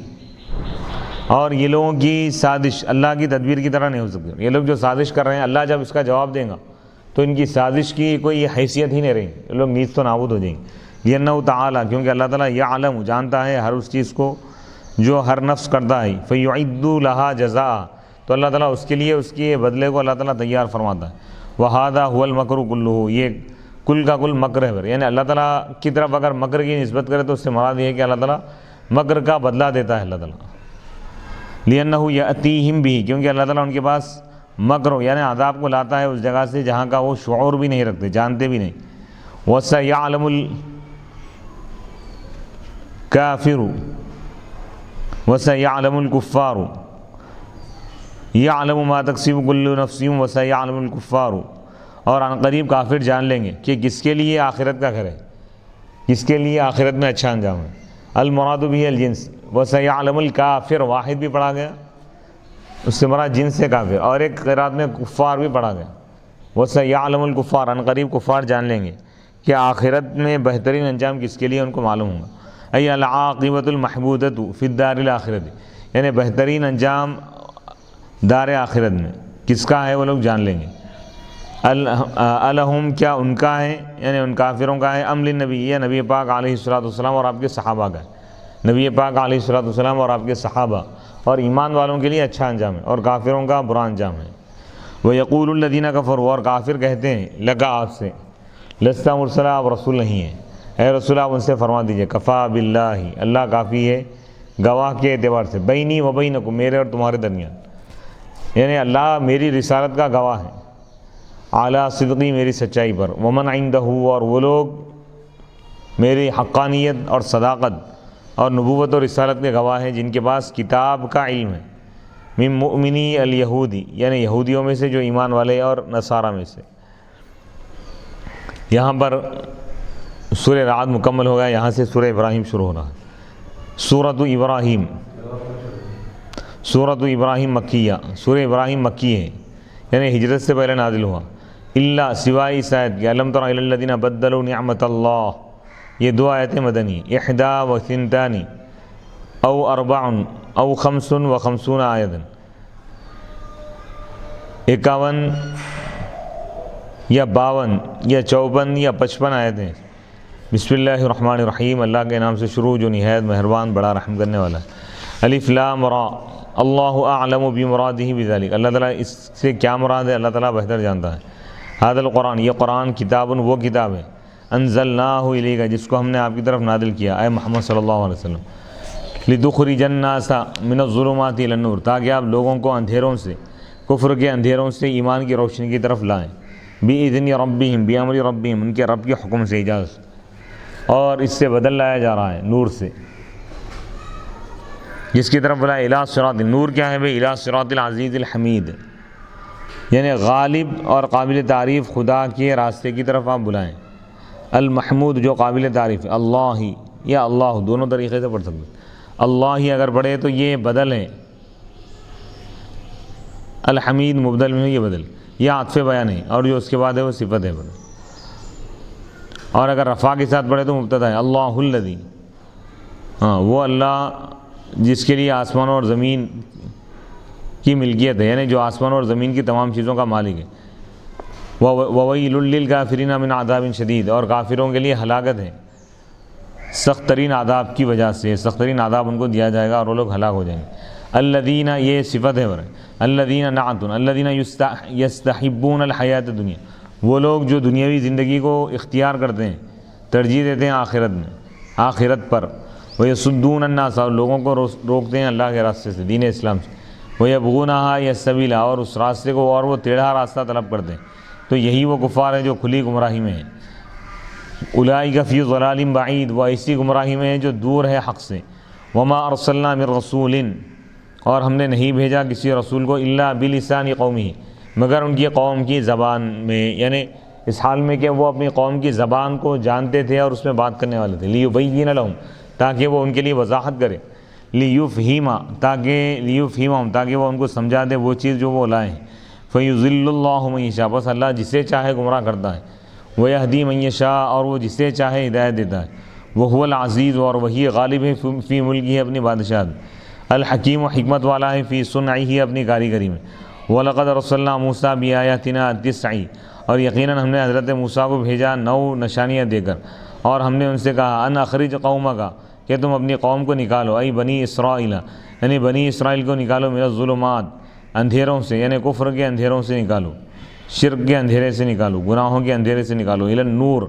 اور یہ لوگوں کی سازش اللہ کی تدبیر کی طرح نہیں ہو سکتی، یہ لوگ جو سازش کر رہے ہیں، اللہ جب اس کا جواب دے گا تو ان کی سازش کی کوئی حیثیت ہی نہیں رہی، یہ لوگ نیز تو نابود ہو جائیں گے۔ لأنہ تعالیٰ، کیونکہ اللہ تعالیٰ یعلم، جانتا ہے ہر اس چیز کو جو ہر نفس کرتا ہے، فیعد لہا جزاء، تو اللہ تعالیٰ اس کے لیے اس کے بدلے کو اللہ تعالیٰ تیار فرماتا ہے۔ وہذا هو المکر کلہ، یہ کل کا کل مکر ہے، یعنی اللہ تعالیٰ کی طرف اگر مکر کی نسبت کرے تو اس سے مراد یہ ہے کہ اللہ تعالیٰ مکر کا بدلہ دیتا ہے اللہ تعالیٰ۔ لأنہ یأتیہم بہ، کیونکہ اللہ تعالیٰ ان کے پاس مکر، یعنی عذاب کو لاتا ہے اس جگہ سے جہاں کا وہ شعور بھی نہیں رکھتے، جانتے بھی نہیں۔ وَسَيَعْلَمُ الْكَافِرُ وَسَيَعْلَمُ الْكُفَّارُ يَعْلَمُ مَا تَكْسِبُ كُلُّ نَفْسٍ وَسَيَعْلَمُ الْكُفَّارُ، اور عن قریب کافر جان لیں گے کہ کس کے لیے آخرت کا گھر ہے، کس کے لیے آخرت میں اچھا انجام ہے۔ المراد بھی الجنس، وَسَيَعْلَمُ الْكَافِرُ، واحد بھی پڑھا گیا، اس سے مراد جنس سے کافر، اور ایک قرات میں کفار بھی پڑھا گیا، وَسَيَعْلَمُ الْكُفَّارُ، عن قریب کفار جان لیں گے کہ آخرت میں بہترین انجام کس کے لیے ان کو معلوم ہوگا۔ ای العاقبۃ المحمودۃ فی الدار الآخرۃ، یعنی بہترین انجام دار آخرت میں کس کا ہے وہ لوگ جان لیں گے۔ الہم، کیا ان کا ہے، یعنی ان کافروں کا ہے، ام للنبی، یا نبی پاک علیہ الصلوۃ والسلام اور آپ کے صحابہ کا ہے، نبی پاک علیہ الصلوۃ والسلام اور آپ کے صحابہ اور ایمان والوں کے لیے اچھا انجام ہے، اور کافروں کا برا انجام ہے۔ وَيَقُولُ الَّذِينَ كَفَرُوا، اور کافر کہتے ہیں، لگا آپ سے، لست مرسلا، آپ رسول نہیں ہیں، اے رسول آپ ان سے فرما دیجئے، کفا باللہ، اللہ کافی ہے گواہ کے اعتبار سے، بینی و بینکم، میرے اور تمہارے درمیان، یعنی اللہ میری رسالت کا گواہ ہے، اعلی صدقی، میری سچائی پر، ومن عندہ، اور وہ لوگ میری حقانیت اور صداقت اور نبوت اور رسالت کے گواہ ہیں جن کے پاس کتاب کا علم ہے، من مؤمنی الیہودی، یعنی یہودیوں میں سے جو ایمان والے اور نصارہ میں سے۔ یہاں پر سورہ رعد مکمل ہو گیا، یہاں سے سورہ ابراہیم شروع ہو رہا ہے۔ سورۃ ابراہیم مکیہ، سورہ ابراہیم مکی ہے، یعنی ہجرت سے پہلے نازل ہوا، اللہ سوائے اس آیت کے، الم تر الی الذین بدلوا نعمت اللہ، یہ دو آیتیں مدنی، احدی و ثنتان او اربع او 55 آیتن، 51 یا 52 یا 54 یا 55 آیتیں۔ بسم اللہ الرحمن الرحیم، اللہ کے نام سے شروع جو نہایت مہربان بڑا رحم کرنے والا ہے۔ الف لام را، اللہ اعلم بمرادہ بذلک، اللہ تعالیٰ اس سے کیا مراد ہے اللہ تعالیٰ بہتر جانتا ہے۔ ھذا القرآن، یہ قرآن، کتاب، وہ کتاب ہے، انزلناہ الیک، جس کو ہم نے آپ کی طرف نازل کیا، اے محمد صلی اللہ علیہ وسلم، لتخرج الناس من الظلمات الی النور، تاکہ آپ لوگوں کو اندھیروں سے، کفر کے اندھیروں سے ایمان کی روشنی کی طرف لائیں، بِإِذْنِ رَبِّهِمْ، بِأَمْرِ رَبِّهِمْ، ان کے رب کے حکم سے، اجازت، اور اس سے بدل لایا جا رہا ہے نور سے، جس کی طرف بلا الی صراط، نور کیا ہے بھئی؟ الی صراط العزیز الحمید، یعنی غالب اور قابل تعریف خدا کے راستے کی طرف آپ بلائیں، المحمود جو قابل تعریف ہے، اللہ ہی یا اللہ دونوں طریقے سے پڑھ سکتے ہیں، اللہ ہی اگر پڑھے تو یہ بدل ہے، الحمید مبدل میں یہ بدل، یہ عطف بیان ہے، اور جو اس کے بعد ہے وہ صفت ہے بدل، اور اگر رفع کے ساتھ پڑھے تو مبتدا ہے، اللہ الذی، وہ اللہ جس کے لیے آسمان اور زمین کی ملکیت ہے، یعنی جو آسمان اور زمین کی تمام چیزوں کا مالک ہے، وویل للکافرین من عذاب شدید، اور کافروں کے لیے ہلاکت ہے سخت ترین عذاب کی وجہ سے، سخت ترین عذاب ان کو دیا جائے گا اور وہ لوگ ہلاک ہو جائیں گے۔ الذین، یہ صفت ہے، الذین نعت، الذین یستحبون الحیات الدنیا، وہ لوگ جو دنیاوی زندگی کو اختیار کرتے ہیں، ترجیح دیتے ہیں آخرت میں، آخرت پر، ویصدون الناس، اور لوگوں کو روکتے ہیں اللہ کے راستے سے، دین اسلام سے، ویبغونہا السبیل، اور اس راستے کو اور وہ ٹیڑھا راستہ طلب کرتے ہیں، تو یہی وہ کفار ہیں جو کھلی گمراہی میں ہیں۔ اولئک فی ضلال بعید، وہ ایسی گمراہی میں ہے جو دور ہے حق سے۔ وما ارسلنا من رسول، اور ہم نے نہیں بھیجا کسی رسول کو، الا بلسان قومہ، مگر ان کی قوم کی زبان میں، یعنی اس حال میں کہ وہ اپنی قوم کی زبان کو جانتے تھے اور اس میں بات کرنے والے تھے، لیبین لہم، تاکہ وہ ان کے لیے وضاحت کرے، لیفہمہم، تاکہ وہ ان کو سمجھا دے وہ چیز جو وہ لائیں۔ فیضل اللہ من یشاء، بس اللہ جسے چاہے گمراہ کرتا ہے، ویہدی من یشاء، اور وہ جسے چاہے ہدایت دیتا ہے، وہو العزیز، اور وہی غالب ہے فی ملکہ، اپنی بادشاہت، الحکیم، و حکمت والا ہے، فی صنعہ، اپنی کاریگری میں۔ وَلَقَدْ أَرْسَلْنَا مُوسَىٰ بِآيَاتِنَا 9، اور یقیناً ہم نے حضرت موسیٰ کو بھیجا 9 نشانیاں دے کر، اور ہم نے ان سے کہا ان اخرج قومک، کہ تم اپنی قوم کو نکالو، ای بنی اسرائیل، یعنی بنی اسرائیل کو نکالو، من الظلمات، اندھیروں سے، یعنی کفر کے اندھیروں سے نکالو، شرک کے اندھیرے سے نکالو، گناہوں کے اندھیرے سے نکالو، الی النور،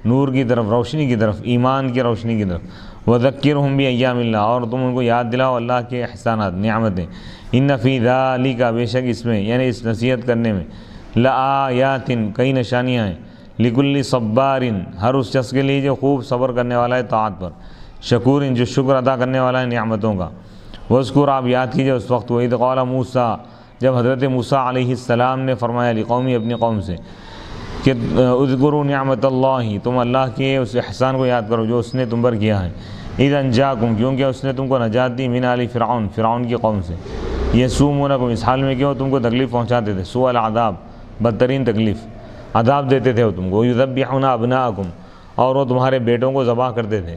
نور کی طرف، روشنی کی طرف، ایمان کی روشنی کی طرف، وذکرہم بایام اللہ، اور تم ان کو یاد دلاؤ اللہ کے احسانات، نعمتیں، ان فی ذالک، بے شک اس میں، یعنی اس نصیحت کرنے میں، لآیات، کئی نشانیاں ہیں، لکل صبار، ہر اس شخص کے لیے جو خوب صبر کرنے والا ہے طاعت پر، شکور، جو شکر ادا کرنے والا ہے نعمتوں کا۔ واذکر، آپ یاد کیجئے اس وقت، وَإِذْ قَالَ مُوسَىٰ، جب حضرت موسیٰ علیہ السلام نے فرمایا لقومی، اپنی قوم سے، کہ اذکروا نعمت اللہ، تم اللہ کے اس احسان کو یاد کرو جو اس نے تم پر کیا ہے، اذ انجاکم، کیونکہ اس نے تم کو نجات دی، من آل فرعون، فرعون کی قوم سے، یسومونکم، اس حال میں کہ وہ تم کو تکلیف پہنچاتے تھے، سوء العذاب، بدترین تکلیف، عذاب دیتے تھے وہ تم کو، یذبحون ابناءکم، اور وہ تمہارے بیٹوں کو ذبح کرتے تھے،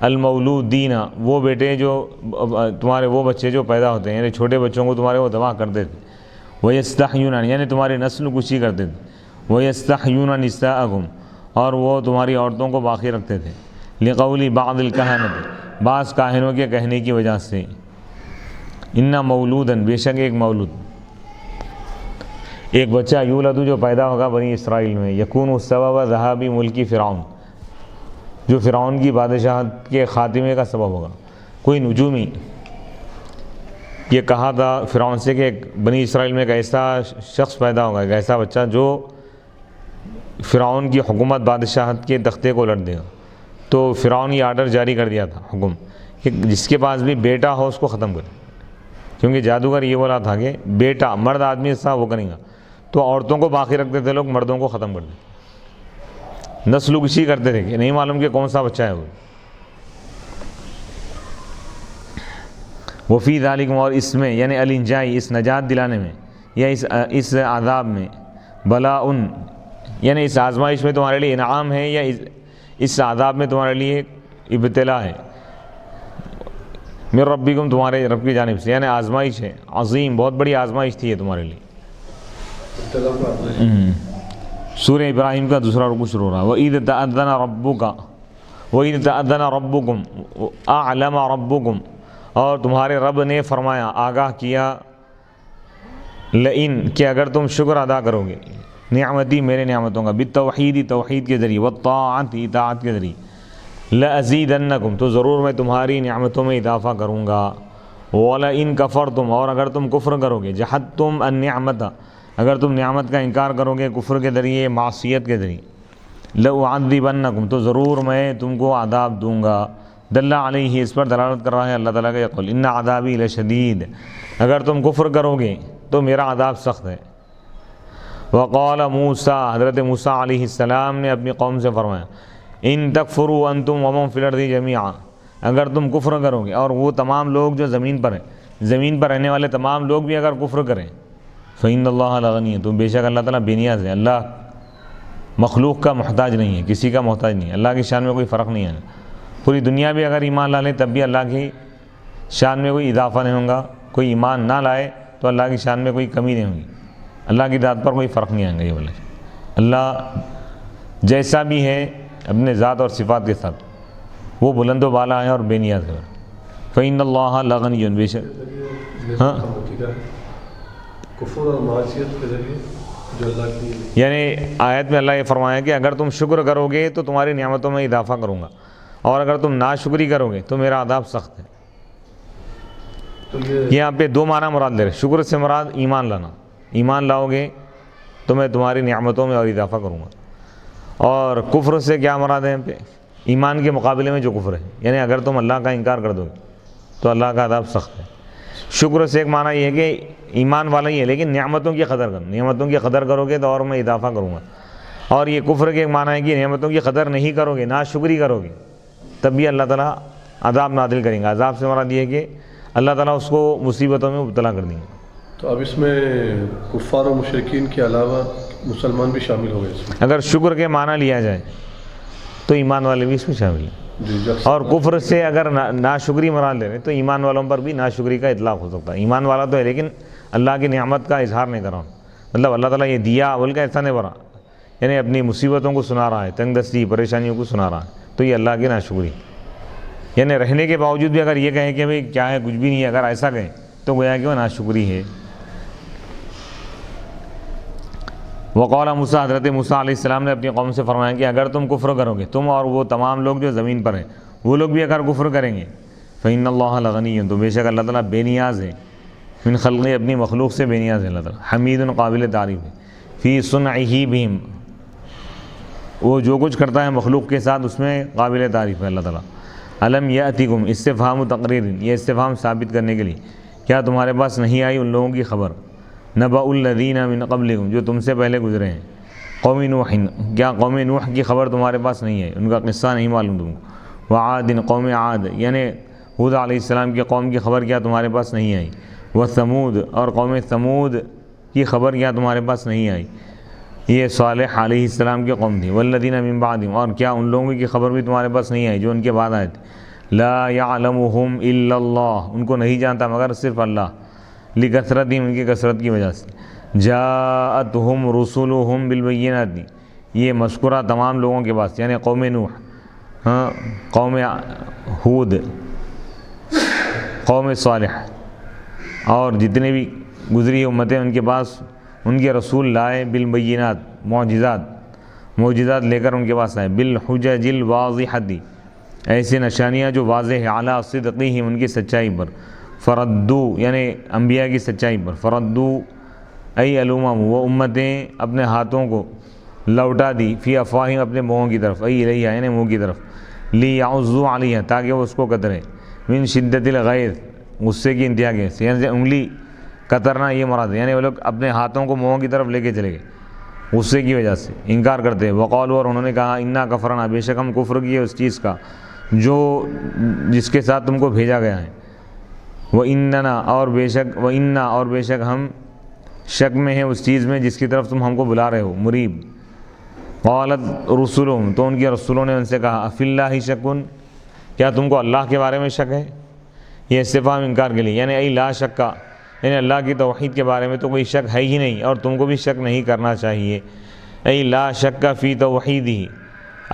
المولودین، وہ بیٹے جو تمہارے، وہ بچے جو پیدا ہوتے ہیں، یعنی چھوٹے بچوں کو تمہارے وہ ذبح کرتے تھے، ویستحیون، یعنی تمہاری نسل کشی کرتے تھے، ویستحیون نساءکم، اور وہ تمہاری عورتوں کو باقی رکھتے تھے، لقول بعض الکہنۃ، بعض کاہنوں کے کہنے کی وجہ سے، ان مولودا، بے شک ایک مولود، ایک بچہ، یولد، جو پیدا ہوگا بنی اسرائیل میں، یکون سبب ذہاب ملکی فرعون، جو فرعون کی بادشاہت کے خاتمے کا سبب ہوگا۔ کوئی نجومی یہ کہا تھا فرعون سے کہ بنی اسرائیل میں ایک ایسا شخص پیدا ہوگا، ایک ایسا بچہ جو فرعون کی حکومت، بادشاہت کے تختے کو الٹ دے گا، تو فرعون یہ آرڈر جاری کر دیا تھا، حکم، کہ جس کے پاس بھی بیٹا ہو اس کو ختم کرے، کیونکہ جادوگر یہ بولا تھا کہ بیٹا، مرد آدمی تھا وہ کرے گا، تو عورتوں کو باقی رکھتے تھے لوگ، مردوں کو ختم کر دیتے، نسل کشی کرتے تھے کہ نہیں معلوم کہ کون سا بچہ ہے وہ۔ وفی ذالکم، اور اس میں، یعنی الانجائی، اس نجات دلانے میں، یا اس عذاب میں، بلاء، یعنی اس آزمائش میں تمہارے لیے انعام ہے، یا اس عذاب میں تمہارے لیے ابتلا ہے، من ربکم تمہارے رب کی جانب سے، یعنی آزمائش ہے عظیم، بہت بڑی آزمائش تھی یہ تمہارے لیے۔ سورہ ابراہیم کا دوسرا رکوع شروع ہو رہا ہے، وَإِذْ تَأَذَّنَ رَبُّكَ وَإِذْ تَأَذَّنَ رَبُّكُمْ أَعْلَمَ رَبُّكُمْ، اور تمہارے رب نے فرمایا، آگاہ کیا، لئن کہ اگر تم شکر ادا کرو گے، نعمتی میرے نعمتوں کا، بالتوحید توحید کے ذریعے، والطاعت اطاعت کے ذریعے، لأزیدنکم تو ضرور میں تمہاری نعمتوں میں اضافہ کروں گا، ولئن کفرتم اور اگر تم کفر کرو گے، جحدتم النعمت اگر تم نعمت کا انکار کرو گے کفر کے ذریعے معصیت کے ذریعے، لأعذبنکم تو ضرور میں تم کو عذاب دوں گا۔ دل علیہ اس پر دلالت کر رہا ہے اللہ تعالیٰ کا یہ قول، ان عذابی لشدید اگر تم کفر کرو گے تو میرا عذاب سخت ہے۔ وقال موسیٰ حضرت موسیٰ علیہ السلام نے اپنی قوم سے فرمایا، ان تکفروا انتم ومن فی الارض جمیعا اگر تم کفر کرو گے اور وہ تمام لوگ جو زمین پر ہیں، زمین پر رہنے والے تمام لوگ بھی اگر کفر کریں، فإن اللہ لغنی تو بے شک اللہ تعالیٰ بے نیاز ہے، اللہ مخلوق کا محتاج نہیں ہے، کسی کا محتاج نہیں ہے، اللہ کی شان میں کوئی فرق نہیں ہے۔ پوری دنیا بھی اگر ایمان لا لے تب بھی اللہ کی شان میں کوئی اضافہ نہیں ہوگا، کوئی ایمان نہ لائے تو اللہ کی شان میں کوئی کمی نہیں ہوگی، اللہ کی ذات پر کوئی فرق نہیں آئے گا۔ یہ بولے اللہ جیسا بھی ہے اپنے ذات اور صفات کے ساتھ وہ بلند و بالا ہے اور بے نیاز ہے۔ فإن اللہ لغنی بے شک ہاں کفر اور معصیت کے ذریعے جو اللہ کی، یعنی آیت میں اللہ یہ فرمایا کہ اگر تم شکر کرو گے تو تمہاری نعمتوں میں اضافہ کروں گا، اور اگر تم ناشکری کرو گے تو میرا عذاب سخت ہے۔ تو یہ یہاں پہ دو معنی مراد لے رہے، شکر سے مراد ایمان لانا، ایمان لاؤ گے تو میں تمہاری نعمتوں میں اور اضافہ کروں گا، اور کفر سے کیا مراد ہے یہاں پہ، ایمان کے مقابلے میں جو کفر ہے، یعنی اگر تم اللہ کا انکار کر دو گے تو اللہ کا عذاب سخت ہے۔ شکر سے ایک معنی یہ ہے کہ ایمان والا ہی ہے لیکن نعمتوں کی قدر کرو، نعمتوں کی قدر کرو گے تو اور میں اضافہ کروں گا، اور یہ کفر کے ایک معنی ہے کہ نعمتوں کی قدر نہیں کرو گے، ناشکری کرو گے تب بھی اللہ تعالیٰ عذاب نازل کریں گا۔ عذاب سے مراد یہ ہے کہ اللہ تعالیٰ اس کو مصیبتوں میں مبتلا کر دیں گے۔ تو اب اس میں کفار و مشرکین کے علاوہ مسلمان بھی شامل ہو گئے اس میں؟ اگر شکر کے معنی لیا جائے تو ایمان والے بھی اس میں شامل ہیں، اور کفر سے اگر ناشکری مراد لے رہے تو ایمان والوں پر بھی ناشکری کا اطلاق ہو سکتا ہے۔ ایمان والا تو ہے لیکن اللہ کی نعمت کا اظہار نہیں کر رہا، مطلب اللہ تعالیٰ یہ دیا بول کے ایسا نہیں بھرا، یعنی اپنی مصیبتوں کو سنا رہا ہے، تنگ دستی پریشانیوں کو سنا رہا ہے، تو یہ اللہ کی ناشکری، یعنی رہنے کے باوجود بھی اگر یہ کہیں کہ بھئی کیا ہے کچھ بھی نہیں ہے، اگر ایسا کہیں تو گویا کہ وہ ناشکری ہے۔ وقال موسیٰ حضرت موسیٰ علیہ السلام نے اپنی قوم سے فرمایا کہ اگر تم کفر کرو گے، تم اور وہ تمام لوگ جو زمین پر ہیں وہ لوگ بھی اگر کفر کریں گے، فإن اللہ لغنی تو بے شک اللہ تعالیٰ بے نیاز ہے، من خلقی اپنی مخلوق سے بے نیاز ہے اللہ تعالیٰ، حمید قابل تعریف ہے، فی صنعہ بہم وہ جو کچھ کرتا ہے مخلوق کے ساتھ اس میں قابل تعریف ہے اللہ تعالیٰ۔ الم یأتکم استفہام تقریر، یہ استفہام ثابت کرنے کے لیے، کیا تمہارے پاس نہیں آئی ان لوگوں کی خبر، نبأ الذین من قبلکم جو تم سے پہلے گزرے ہیں، قوم نوح کیا قوم نوح کی خبر تمہارے پاس نہیں ہے، ان کا قصہ نہیں معلوم تم کو، وعاد قوم عاد یعنی ہود علیہ السلام کی قوم کی خبر کیا تمہارے پاس نہیں آئی، وثمود اور قوم ثمود کی خبر کیا تمہارے پاس نہیں آئی، یہ صالح علیہ السلام کی قوم تھی، والذین من بعدہم اور کیا ان لوگوں کی خبر بھی تمہارے پاس نہیں آئی جو ان کے بعد آئے تھے، لا یعلمہم الا اللہ ان کو نہیں جانتا مگر صرف اللہ، لکثرتہم ان کی کثرت کی وجہ سے، جاءتہم رسلہم بالبینات یہ مذکورہ تمام لوگوں کے پاس یعنی قوم نوح، قوم ہود، قوم صالح اور جتنے بھی گزری امتیں ان کے پاس ان کے رسول لائے، بالبینات معجزات لے کر ان کے پاس آئے، بالحجج الواضحۃ ایسی نشانیاں جو واضح ہے، علی صدقہم ان کی سچائی پر، فردو یعنی انبیاء کی سچائی پر، فردو ای الامم وہ امتیں اپنے ہاتھوں کو لوٹا دی، فی افواہم اپنے منہوں کی طرف، ای الیہا یعنی منہ کی طرف، لیعضوا علیہا تاکہ وہ اس کو قطرے، من شدت الغیظ غصے کی انتہا کے سے، یعنی انگلی کترنا یہ مراد ہے، یعنی وہ لوگ اپنے ہاتھوں کو منہوں کی طرف لے کے چلے گئے غصے کی وجہ سے، انکار کرتے ہیں، وقالوا اور انہوں نے کہا، انا کفرنا بے شک ہم کفر کیے اس چیز کا جو جس کے ساتھ تم کو بھیجا گیا ہے، وَإِنَّنَا اور بے شک ہم شک میں ہیں اس چیز میں جس کی طرف تم ہم کو بلا رہے ہو، مریب، قالت رسلہم تو ان کے رسولوں نے ان سے کہا، افی اللہ شکن کیا تم کو اللہ کے بارے میں شک ہے، یہ استفہام انکار کے لیے، یعنی ای لا شکا، یعنی اللہ کی توحید کے بارے میں تو کوئی شک ہے ہی نہیں، اور تم کو بھی شک نہیں کرنا چاہیے۔ ای لا شک فی توحیدہ،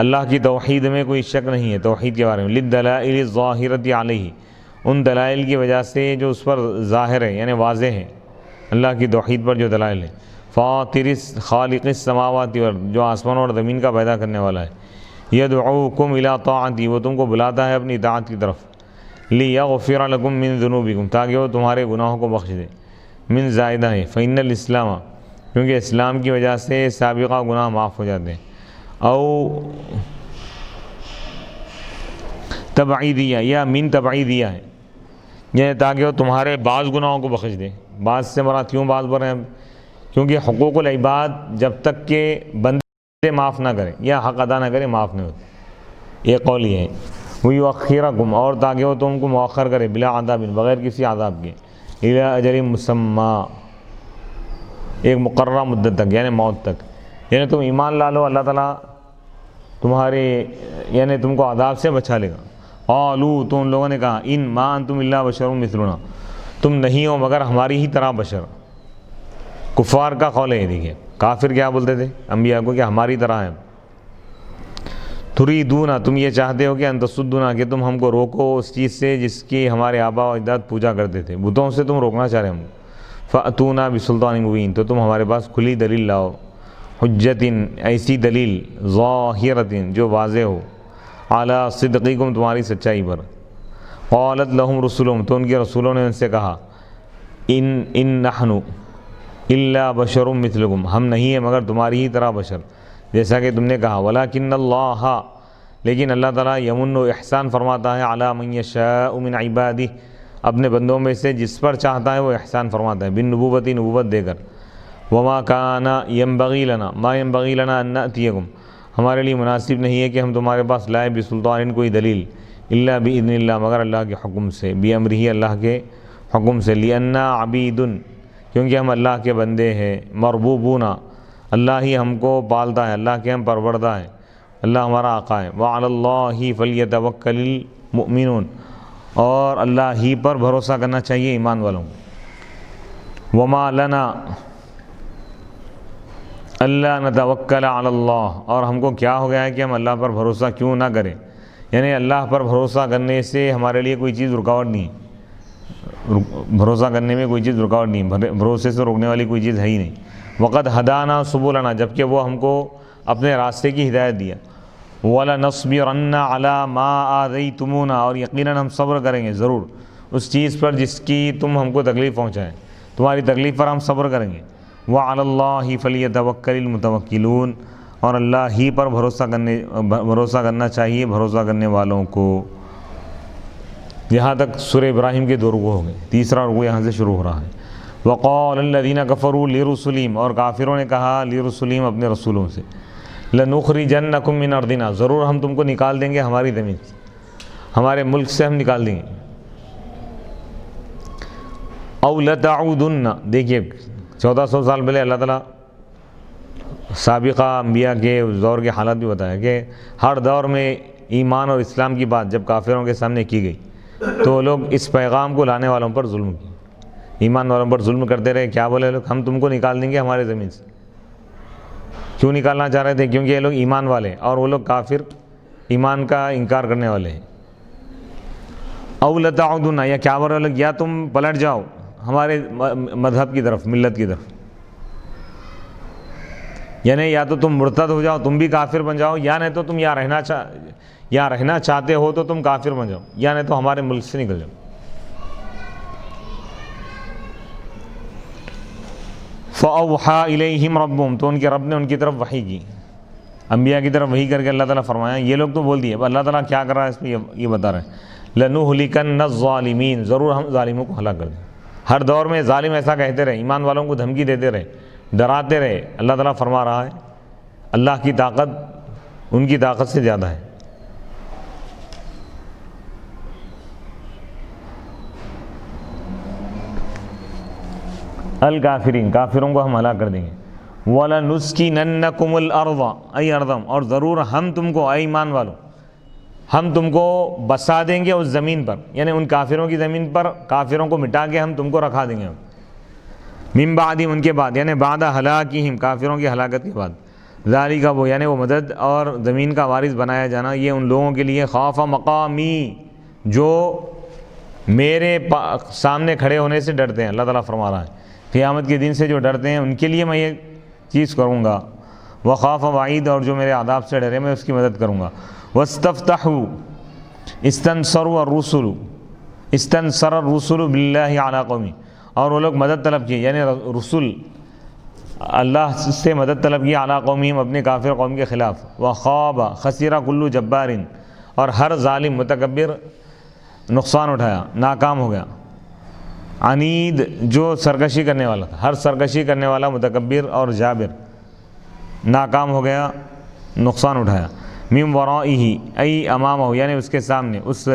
اللہ کی توحید میں کوئی شک نہیں ہے توحید کے بارے میں، للدلائل الظاہرۃ علیہ، ان دلائل کی وجہ سے جو اس پر ظاہر ہے یعنی واضح ہے، اللہ کی توحید پر جو دلائل ہے۔ فاطر خالق السماوات والارض، جو آسمان اور زمین کا پیدا کرنے والا ہے۔ یدعوکم الی طاعتہ، وہ تم کو بلاتا ہے اپنی اطاعت کی طرف۔ لیغفر لکم من ذنوبکم، تاکہ وہ تمہارے گناہوں کو بخش دے۔ من زائدہ ہے، فإن الاسلام، کیونکہ اسلام کی وجہ سے سابقہ گناہ معاف ہو جاتے ہیں۔ او تبعیدیہ، یا من تبعیدیہ ہے، یعنی تاکہ وہ تمہارے بعض گناہوں کو بخش دے۔ بعض سے مراد کیوں بعض پر ہیں؟ کیونکہ حقوق العباد جب تک کہ بندے معاف نہ کریں یا حق ادا نہ کریں معاف نہیں ہوتے، یہ قول یہ ہے۔ وَيُؤَخِّرَكُمْ، اور تاکہ وہ تم کو مؤخر کرے، بلا عذاب، بغیر کسی عذاب کے، اِلَىٰ أَجَلٍ مُّسَمًّى، ایک مقررہ مدت تک یعنی موت تک۔ یعنی تم ایمان لا لو، اللہ تعالیٰ تمہارے یعنی تم کو عذاب سے بچا لے گا۔ قالوا، تو ان لوگوں نے کہا، ان ما انتم الا بشر مثلنا، تم نہیں ہو مگر ہماری ہی طرح بشر۔ کفار کا قول ہے، دیکھیے کافر کیا بولتے تھے انبیاء کو کہ ہماری طرح ہیں۔ تریدون، تم یہ چاہتے ہو کہ ان تصدنا، کہ تم ہم کو روکو اس چیز سے جس کی ہمارے آبا و اجداد پوجا کرتے تھے، بتوں سے تم روکنا چاہ رہے ہم کو۔ فأتونا بسلطان مبین، تو تم ہمارے پاس کھلی دلیل لاؤ، حجت، ایسی دلیل، ظاہرۃ، جو واضح ہو، علی صدقکم، تمہاری سچائی پر۔ قالت لہم رسلہم، تو ان کے رسولوں نے ان سے کہا، ان نحن الا بشر مثلکم، ہم نہیں ہیں مگر تمہاری ہی طرح بشر، جیسا کہ تم نے کہا۔ ولکن اللہ، لیکن اللہ تعالیٰ، یمن و احسان فرماتا ہے، علی من یشاء من عبادہ، اپنے بندوں میں سے جس پر چاہتا ہے وہ احسان فرماتا ہے، بالنبوۃ، نبوت دے کر۔ وما کان ینبغی لنا، ما ینبغی لنا ان نأتیکم، ہمارے لیے مناسب نہیں ہے کہ ہم تمہارے پاس لائیں بسلطان، کوئی دلیل، الا باذن اللہ، مگر اللہ کے حکم سے، بامرہ، اللہ کے حکم سے، لأننا عبید، کیونکہ ہم اللہ کے بندے ہیں، مربوبون، اللہ ہی ہم کو پالتا ہے، اللہ کے ہم پروردہ ہیں، اللہ ہمارا آقا ہے۔ وعلی اللہ فلیتوکل المؤمنون، اور اللہ ہی پر بھروسہ کرنا چاہیے ایمان والوں کو۔ وما لنا اللہ نتوکل علی اللہ، اور ہم کو کیا ہو گیا ہے کہ ہم اللہ پر بھروسہ کیوں نہ کریں، یعنی اللہ پر بھروسہ کرنے سے ہمارے لیے کوئی چیز رکاوٹ نہیں، بھروسہ کرنے میں کوئی چیز رکاوٹ نہیں، بھروسے سے روکنے والی کوئی چیز ہے ہی نہیں۔ وقد ہدانا سبلنا، جبکہ وہ ہم کو اپنے راستے کی ہدایت دیا۔ وَلَنَصْبِرَنَّ عَلَىٰ مَا آذَيْتُمُونَا، اور یقیناً ہم صبر کریں گے ضرور اس چیز پر جس کی تم ہم کو تکلیف پہنچائیں، تمہاری تکلیف پر ہم صبر کریں گے۔ وَعَلَى اللَّهِ فَلْيَتَوَكَّلِ الْمُتَوَكِّلُونَ، اور اللہ ہی پر بھروسہ کرنا چاہیے بھروسہ کرنے والوں کو۔ یہاں تک سورہ ابراہیم کے 2 رکوع ہو گئے، تیسرا رکوع یہاں سے شروع ہو رہا ہے۔ وقال الذین کفروا لرسلہم، اور کافروں نے کہا لرسلہم، اپنے رسولوں سے، لنخرجنکم من ارضنا، ضرور ہم تم کو نکال دیں گے ہماری زمین سے، ہمارے ملک سے ہم نکال دیں گے۔ او لتعودن، دیکھیے 1400 سال پہلے اللہ تعالیٰ سابقہ انبیاء کے اس دور کے حالات بھی بتایا کہ ہر دور میں ایمان اور اسلام کی بات جب کافروں کے سامنے کی گئی تو لوگ اس پیغام کو لانے والوں پر ظلم کیے، ایمان والوں پر ظلم کرتے رہے۔ کیا بولے لوگ؟ ہم تم کو نکال دیں گے ہمارے زمین سے۔ کیوں نکالنا چاہ رہے تھے؟ کیونکہ یہ لوگ ایمان والے اور وہ لوگ کافر، ایمان کا انکار کرنے والے ہیں۔ او لتعودن، یا کیا بولے لوگ، یا تم پلٹ جاؤ ہمارے مذہب کی طرف، ملت کی طرف، یعنی یا تو تم مرتد ہو جاؤ، تم بھی کافر بن جاؤ، یا نہیں تو تم یا رہنا چاہتے ہو تو تم کافر بن جاؤ، یا نہیں تو ہمارے ملک سے نکل جاؤ۔ فَأَوْحَىٰ إِلَيْهِمْ رَبُّهُمْ، تو ان کے رب نے ان کی طرف وحی کی، انبیاء کی طرف وحی کر کے اللہ تعالیٰ فرمایا، یہ لوگ تو بول دیے، اب اللہ تعالیٰ کیا کر رہا ہے اس میں یہ بتا رہے ہیں، لَنُهْلِكَنَّ الظَّالِمِينَ، ضرور ہم ظالموں کو ہلاک کر دیں۔ ہر دور میں ظالم ایسا کہتے رہے، ایمان والوں کو دھمکی دیتے رہے، ڈراتے رہے۔ اللہ تعالیٰ فرما رہا ہے اللہ کی طاقت ان کی طاقت سے زیادہ ہے۔ الکافرین، کافروں کو ہم ہلاک کر دیں گے۔ وَلَنُسْكِنَنَّكُمُ الْأَرْضَ، أَيْ أَرْضَمْ، اور ضرور ہم تم کو، اے ایمان والوں، ہم تم کو بسا دیں گے اس زمین پر، یعنی ان کافروں کی زمین پر کافروں کو مٹا کے ہم تم کو رکھا دیں گے من بعدہم، ان کے بعد، یعنی بعد ہلاکہم، کافروں کی ہلاکت کے بعد، ذالک وہ یعنی وہ مدد اور زمین کا وارث بنایا جانا، یہ ان لوگوں کے لیے خوف مقامی، جو میرے سامنے کھڑے ہونے سے ڈرتے ہیں۔ اللہ تعالیٰ فرما رہا ہے قیامت کے دن سے جو ڈرتے ہیں ان کے لیے میں یہ چیز کروں گا، وخوف وعید، اور جو میرے عذاب سے ڈرے میں اس کی مدد کروں گا۔ واستفتحوا، استنصروا الرسل، استنصر الرسل باللہ علی قومی، اور وہ لوگ مدد طلب کیے، یعنی رسول اللہ سے مدد طلب کی، اعلیٰ قومیم، اپنے کافر قوم کے خلاف، وخاب خسر کل جبار، اور ہر ظالم متکبر نقصان اٹھایا، ناکام ہو گیا، عنید جو سرکشی کرنے والا تھا، ہر سرکشی کرنے والا متکبر اور جابر ناکام ہو گیا، نقصان اٹھایا۔ من ورائہ ای امامہ، یعنی اس کے سامنے، اس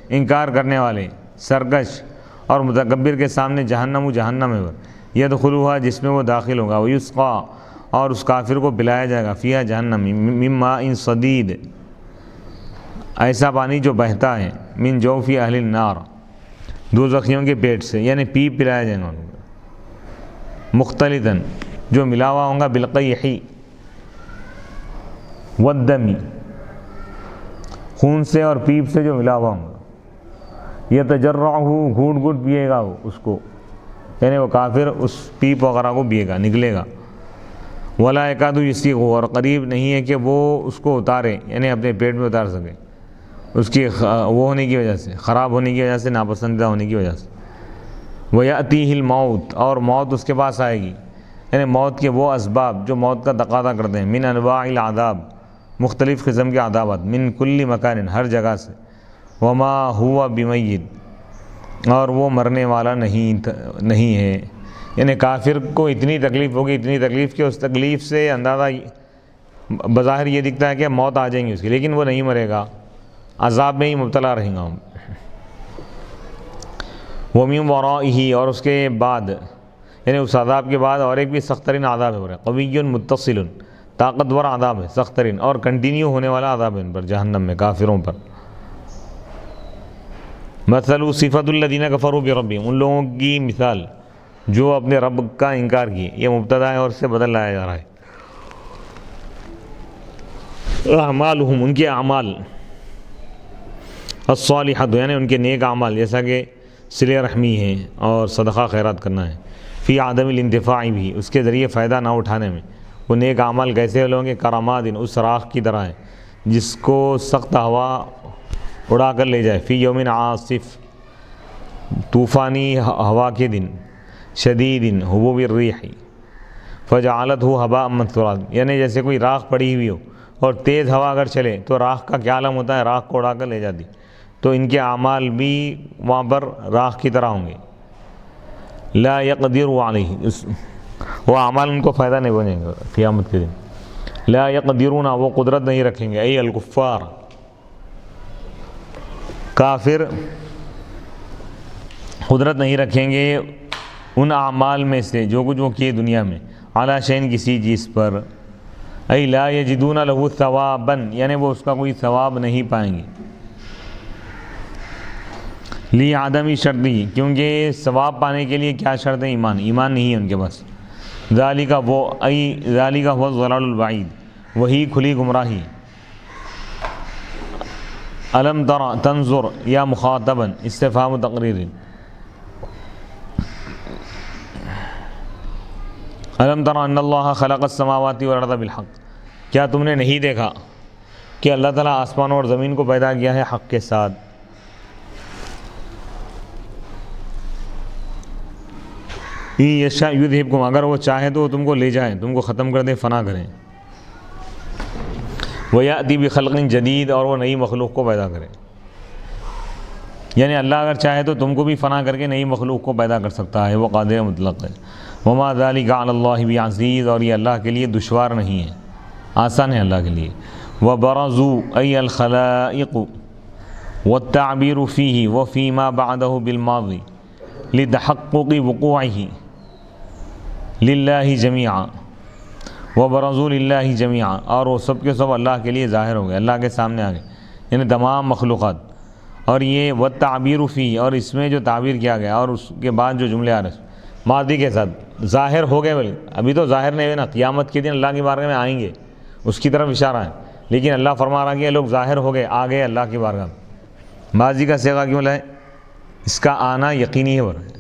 انکار کرنے والے سرکش اور متکبر کے سامنے، جہنم جہنم ہے، یدخلوہا جس میں وہ داخل ہوگا، ویسقا اور اس کافر کو پلایا جائے گا، فیہا جہنم، من ماء صدید ایسا پانی جو بہتا ہے، من جوف اہل النار دوزخیوں کے پیٹ سے، یعنی پیپ پلایا جائے گا ان کو، مختلطاً جو ملا ہوا ہوں گا، بالقیح والدم خون سے اور پیپ سے جو ملا ہوا ہوں گا، یتجرعہ گھوٹ گھوٹ پیے گا وہ اس کو، یعنی وہ کافر اس پیپ وغیرہ کو پیے گا، نکلے گا، ولا یکاد یسیغہ، اور قریب نہیں ہے کہ وہ اس کو اتارے، یعنی اپنے پیٹ میں اتار سکے، اس کی وہ ہونے کی وجہ سے، خراب ہونے کی وجہ سے، ناپسندیدہ ہونے کی وجہ سے۔ وَيَأْتِيهِ الْمَوْتُ، اور موت اس کے پاس آئے گی، یعنی موت کے وہ اسباب جو موت کا تقاضا کرتے ہیں، من انواع العذاب، مختلف قسم کے عذابات، من کل مکان، ہر جگہ سے، وما ہوا بمیت، اور وہ مرنے والا نہیں ہے، یعنی کافر کو اتنی تکلیف ہوگی، اتنی تکلیف کہ اس تکلیف سے اندازہ بظاہر یہ دکھتا ہے کہ موت آ جائیں گی اس کی، لیکن وہ نہیں مرے گا، عذاب میں ہی مبتلا رہیں گا۔ وَمِن وَرَائِهِ، اور اس کے بعد، یعنی اس عذاب کے بعد اور ایک بھی سخت ترین عذاب ہے، ہو رہا ہے، قوی متصل، طاقتور عذاب ہے، سخت ترین اور کنٹینیو ہونے والا عذاب ہے ان پر، جہنم میں کافروں پر۔ مثل صفت الذین کفروا بربہم، ان لوگوں کی مثال جو اپنے رب کا انکار کیے، یہ مبتدا ہے اور اس سے بدل لایا جا رہا ہے۔ اعمالہم، ان کے اعمال، الصالحۃ، یعنی ان کے نیک اعمال، جیسا کہ صلہ رحمی ہے اور صدقہ خیرات کرنا ہے، فی عدم الانتفاع بھی، اس کے ذریعے فائدہ نہ اٹھانے میں، وہ نیک اعمال کیسے لوگوں کے کرامات، اس راخ کی طرح ہے جس کو سخت ہوا اڑا کر لے جائے، فی یوم عاصف، طوفانی ہوا کے دن، شدید حبوب الریح، فجعلتہ ہباء منثورا، یعنی جیسے کوئی راکھ پڑی ہوئی ہو اور تیز ہوا اگر چلے تو راکھ کا کیا عالم ہوتا ہے، راکھ کو اڑا کر لے جاتی، تو ان کے اعمال بھی وہاں پر راکھ کی طرح ہوں گے۔ لا یقدر علیہ، وہ اعمال ان کو فائدہ نہیں بنیں گے قیامت کے دن۔ لا یقدرون، وہ قدرت نہیں رکھیں گے، ای الکفار، کافر قدرت نہیں رکھیں گے ان اعمال میں سے جو کچھ وہ کیے دنیا میں، علی شیء، کسی چیز پر، ای لا یجدون لہ ثوابا، یعنی وہ اس کا کوئی ثواب نہیں پائیں گے، لی عدم شرطی، کیونکہ ثواب پانے کے لیے کیا شرط ہے، ایمان نہیں ہے ان کے پاس، ذالک وہ، ای ذالک هو الضلال البعید، وہی کھلی گمراہی۔ الم تر، تنظر یا مخاطبا، استفہام تقریر، الم تر ان اللہ خلق السماوات والارض بالحق، کیا تم نے نہیں دیکھا کہ اللہ تعالیٰ آسمانوں اور زمین کو پیدا کیا ہے حق کے ساتھ۔ یشاء یذہبکم، اگر وہ چاہے تو تم کو لے جائیں، تم کو ختم کر دیں، فنا کریں۔ ویأتی بخلق جدید، اور وہ نئی مخلوق کو پیدا کرے، یعنی اللہ اگر چاہے تو تم کو بھی فنا کر کے نئی مخلوق کو پیدا کر سکتا ہے، وہ قادر مطلق ہے۔ وما ذلک علی اللہ بعزیز، اور یہ اللہ کے لیے دشوار نہیں ہے، آسان ہے اللہ کے لیے۔ وبرزوا ای الخلائق، والتعبیر فیہ وفیما بعدہ بالماضی لتحقق وقوعہ للہ جمیعا، وبرزوا للہ جمیعا، اور وہ سب کے سب اللہ کے لیے ظاہر ہو گئے، اللہ کے سامنے آ گئے، یعنی تمام مخلوقات. اور یہ والتعبیر فی، اور اس میں جو تعبیر کیا گیا اور اس کے بعد جو جملے آ رہے ہیں ماضی کے ساتھ ظاہر ہو گئے. بولے ابھی تو ظاہر نہیں ہوئے نا، قیامت کے دن اللہ کی بارگاہ میں آئیں گے، اس کی طرف اشارہ ہے. لیکن اللہ فرما رہا کہ یہ لوگ ظاہر ہو گئے، آ گئے اللہ کی بارگاہ میں. ماضی کا صیغہ کیوں لائے؟ اس کا آنا یقینی ہے،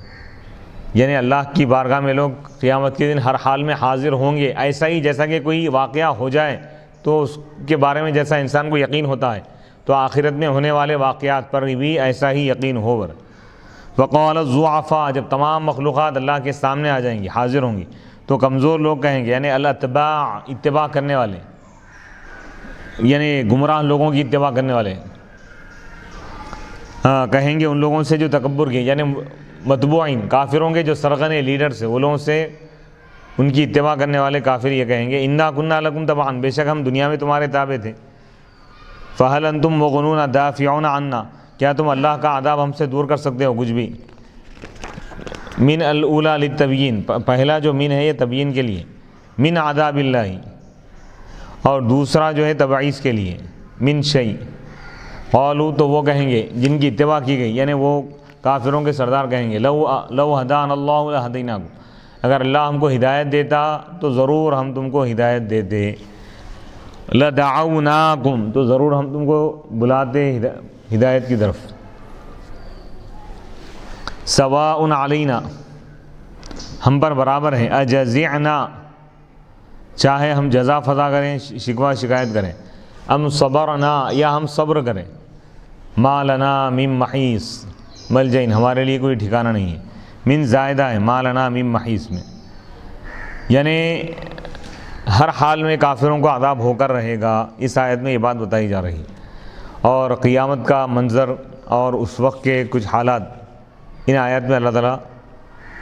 یعنی اللہ کی بارگاہ میں لوگ قیامت کے دن ہر حال میں حاضر ہوں گے. ایسا ہی جیسا کہ کوئی واقعہ ہو جائے تو اس کے بارے میں جیسا انسان کو یقین ہوتا ہے، تو آخرت میں ہونے والے واقعات پر بھی ایسا ہی یقین ہو. وقال الضعفاء، جب تمام مخلوقات اللہ کے سامنے آ جائیں گی، حاضر ہوں گی، تو کمزور لوگ کہیں گے، یعنی اتباع کرنے والے، یعنی گمراہ لوگوں کی اتباع کرنے والے کہیں گے ان لوگوں سے جو تکبر کیے، یعنی متبوعین کافروں کے جو سرغنے لیڈرز ہیں، وہ لوگوں سے ان کی اتباع کرنے والے کافر یہ کہیں گے انا کنا لکم تبعا، بے شک ہم دنیا میں تمہارے تابع تھے. فہل انتم مغنون دافعون عنا، کیا تم اللہ کا عذاب ہم سے دور کر سکتے ہو کچھ بھی؟ من الاولی للتبیین، پہلا جو من ہے یہ تبیین کے لیے، من عذاب اللہ، اور دوسرا جو ہے تبعیض کے لیے، من شیء. قالوا، تو وہ کہیں گے جن کی اتباع کی گئی، یعنی وہ کافروں کے سردار کہیں گے لو ہدان اللہ لہدیناکم، اگر اللہ ہم کو ہدایت دیتا تو ضرور ہم تم کو ہدایت دیتے. لدعوناکم، تو ضرور ہم تم کو بلاتے ہدایت کی طرف. سواء علینا، ہم پر برابر ہے، اجزعنا، چاہے ہم جزا فضا کریں، شکوہ شکایت کریں، ام صبرنا، یا ہم صبر کریں. ما لنا من محیص، ملجئ، ہمارے لیے کوئی ٹھکانہ نہیں ہے. من زائدہ ہے ما لنا من محیص میں، یعنی ہر حال میں کافروں کو عذاب ہو کر رہے گا. اس آیت میں یہ بات بتائی جا رہی ہے. اور قیامت کا منظر اور اس وقت کے کچھ حالات ان آیات میں اللہ تعالیٰ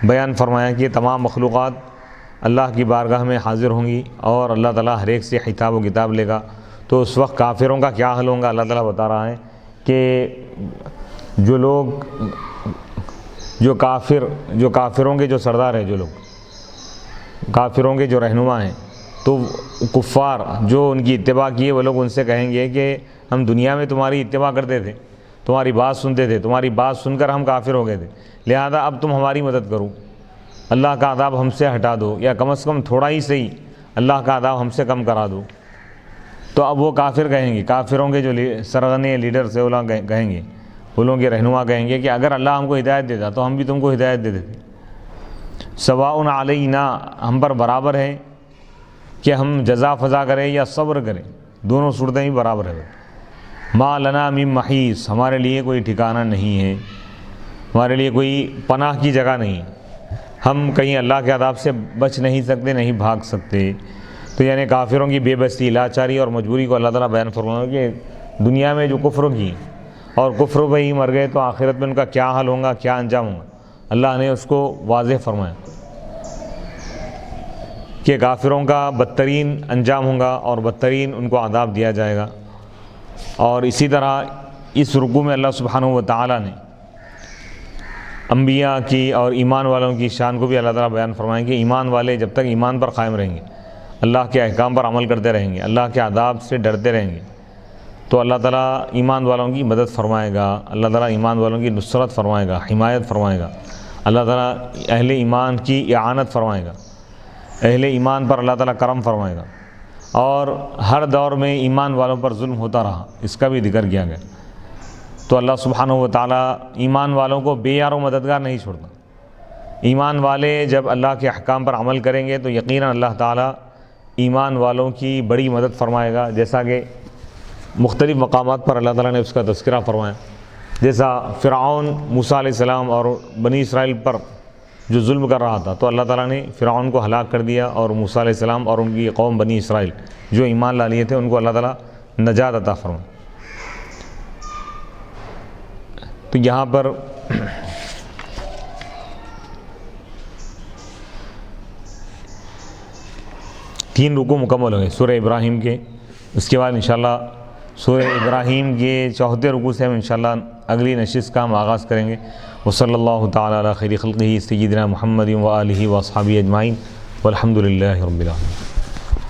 بیان فرمایا کہ یہ تمام مخلوقات اللہ کی بارگاہ میں حاضر ہوں گی اور اللہ تعالیٰ ہر ایک سے حساب و کتاب لے گا. تو اس وقت کافروں کا کیا حل ہوگا؟ اللہ تعالیٰ بتا رہا ہے کہ جو لوگ جو کافروں کے جو سردار ہیں، جو لوگ کافروں کے جو رہنما ہیں، تو کفار جو ان کی اتباع کیے وہ لوگ ان سے کہیں گے کہ ہم دنیا میں تمہاری اتباع کرتے تھے، تمہاری بات سنتے تھے، تمہاری بات سن کر ہم کافر ہو گئے تھے، لہذا اب تم ہماری مدد کرو، اللہ کا عذاب ہم سے ہٹا دو، یا کم از کم تھوڑا ہی صحیح اللہ کا عذاب ہم سے کم کرا دو. تو اب وہ کافر کہیں گے، کافروں کے جو سرغنے لیڈرز ہیں وہ لوگ کہیں گے، وہ لوگوں کے رہنما کہیں گے کہ اگر اللہ ہم کو ہدایت دیتا تو ہم بھی تم کو ہدایت دے دیتے. سواء علینا، ہم پر برابر ہے کہ ہم جزا فضا کریں یا صبر کریں، دونوں صورتیں ہی برابر ہے. ما لنا من محیص، ہمارے لیے کوئی ٹھکانہ نہیں ہے، ہمارے لیے کوئی پناہ کی جگہ نہیں، ہم کہیں اللہ کے عذاب سے بچ نہیں سکتے، نہیں بھاگ سکتے. تو یعنی کافروں کی بے بسی، لاچاری اور مجبوری کو اللہ تعالیٰ بیان فرمایا کہ دنیا میں جو کفر کی اور کفر پہ ہی مر گئے تو آخرت میں ان کا کیا حل ہوگا، کیا انجام ہوگا، اللہ نے اس کو واضح فرمایا کہ کافروں کا بدترین انجام ہوگا اور بدترین ان کو عذاب دیا جائے گا. اور اسی طرح اس رکوع میں اللہ سبحانہ و تعالیٰ نے انبیاء کی اور ایمان والوں کی شان کو بھی اللہ تعالیٰ بیان فرمائیں کہ ایمان والے جب تک ایمان پر قائم رہیں گے، اللہ کے احکام پر عمل کرتے رہیں گے، اللہ کے عذاب سے ڈرتے رہیں گے، تو اللہ تعالیٰ ایمان والوں کی مدد فرمائے گا، اللہ تعالیٰ ایمان والوں کی نصرت فرمائے گا، حمایت فرمائے گا، اللہ تعالیٰ اہل ایمان کی اعانت فرمائے گا، اہل ایمان پر اللہ تعالیٰ کرم فرمائے گا. اور ہر دور میں ایمان والوں پر ظلم ہوتا رہا، اس کا بھی ذکر کیا گیا. تو اللہ سبحانہ و تعالیٰ ایمان والوں کو بے یار و مددگار نہیں چھوڑتا. ایمان والے جب اللہ کے احکام پر عمل کریں گے تو یقیناً اللہ تعالیٰ ایمان والوں کی بڑی مدد فرمائے گا، جیسا کہ مختلف مقامات پر اللہ تعالیٰ نے اس کا تذکرہ فرمایا. جیسا فرعون موسیٰ علیہ السلام اور بنی اسرائیل پر جو ظلم کر رہا تھا تو اللہ تعالیٰ نے فرعون کو ہلاک کر دیا، اور موسیٰ علیہ السلام اور ان کی قوم بنی اسرائیل جو ایمان لا لیے تھے ان کو اللہ تعالیٰ نجات عطا فرمایا. تو یہاں پر تین رکوع مکمل ہوئے سورہ ابراہیم کے. اس کے بعد انشاءاللہ سورہ ابراہیم کے چوتھے رکوع سے ہم انشاءاللہ اگلی نشست کا ہم آغاز کریں گے. وصلی اللہ تعالی علی خیر خلقہ سیدنا محمد و آلہ و اصحابہ اجمعین والحمد للہ رب العالمین.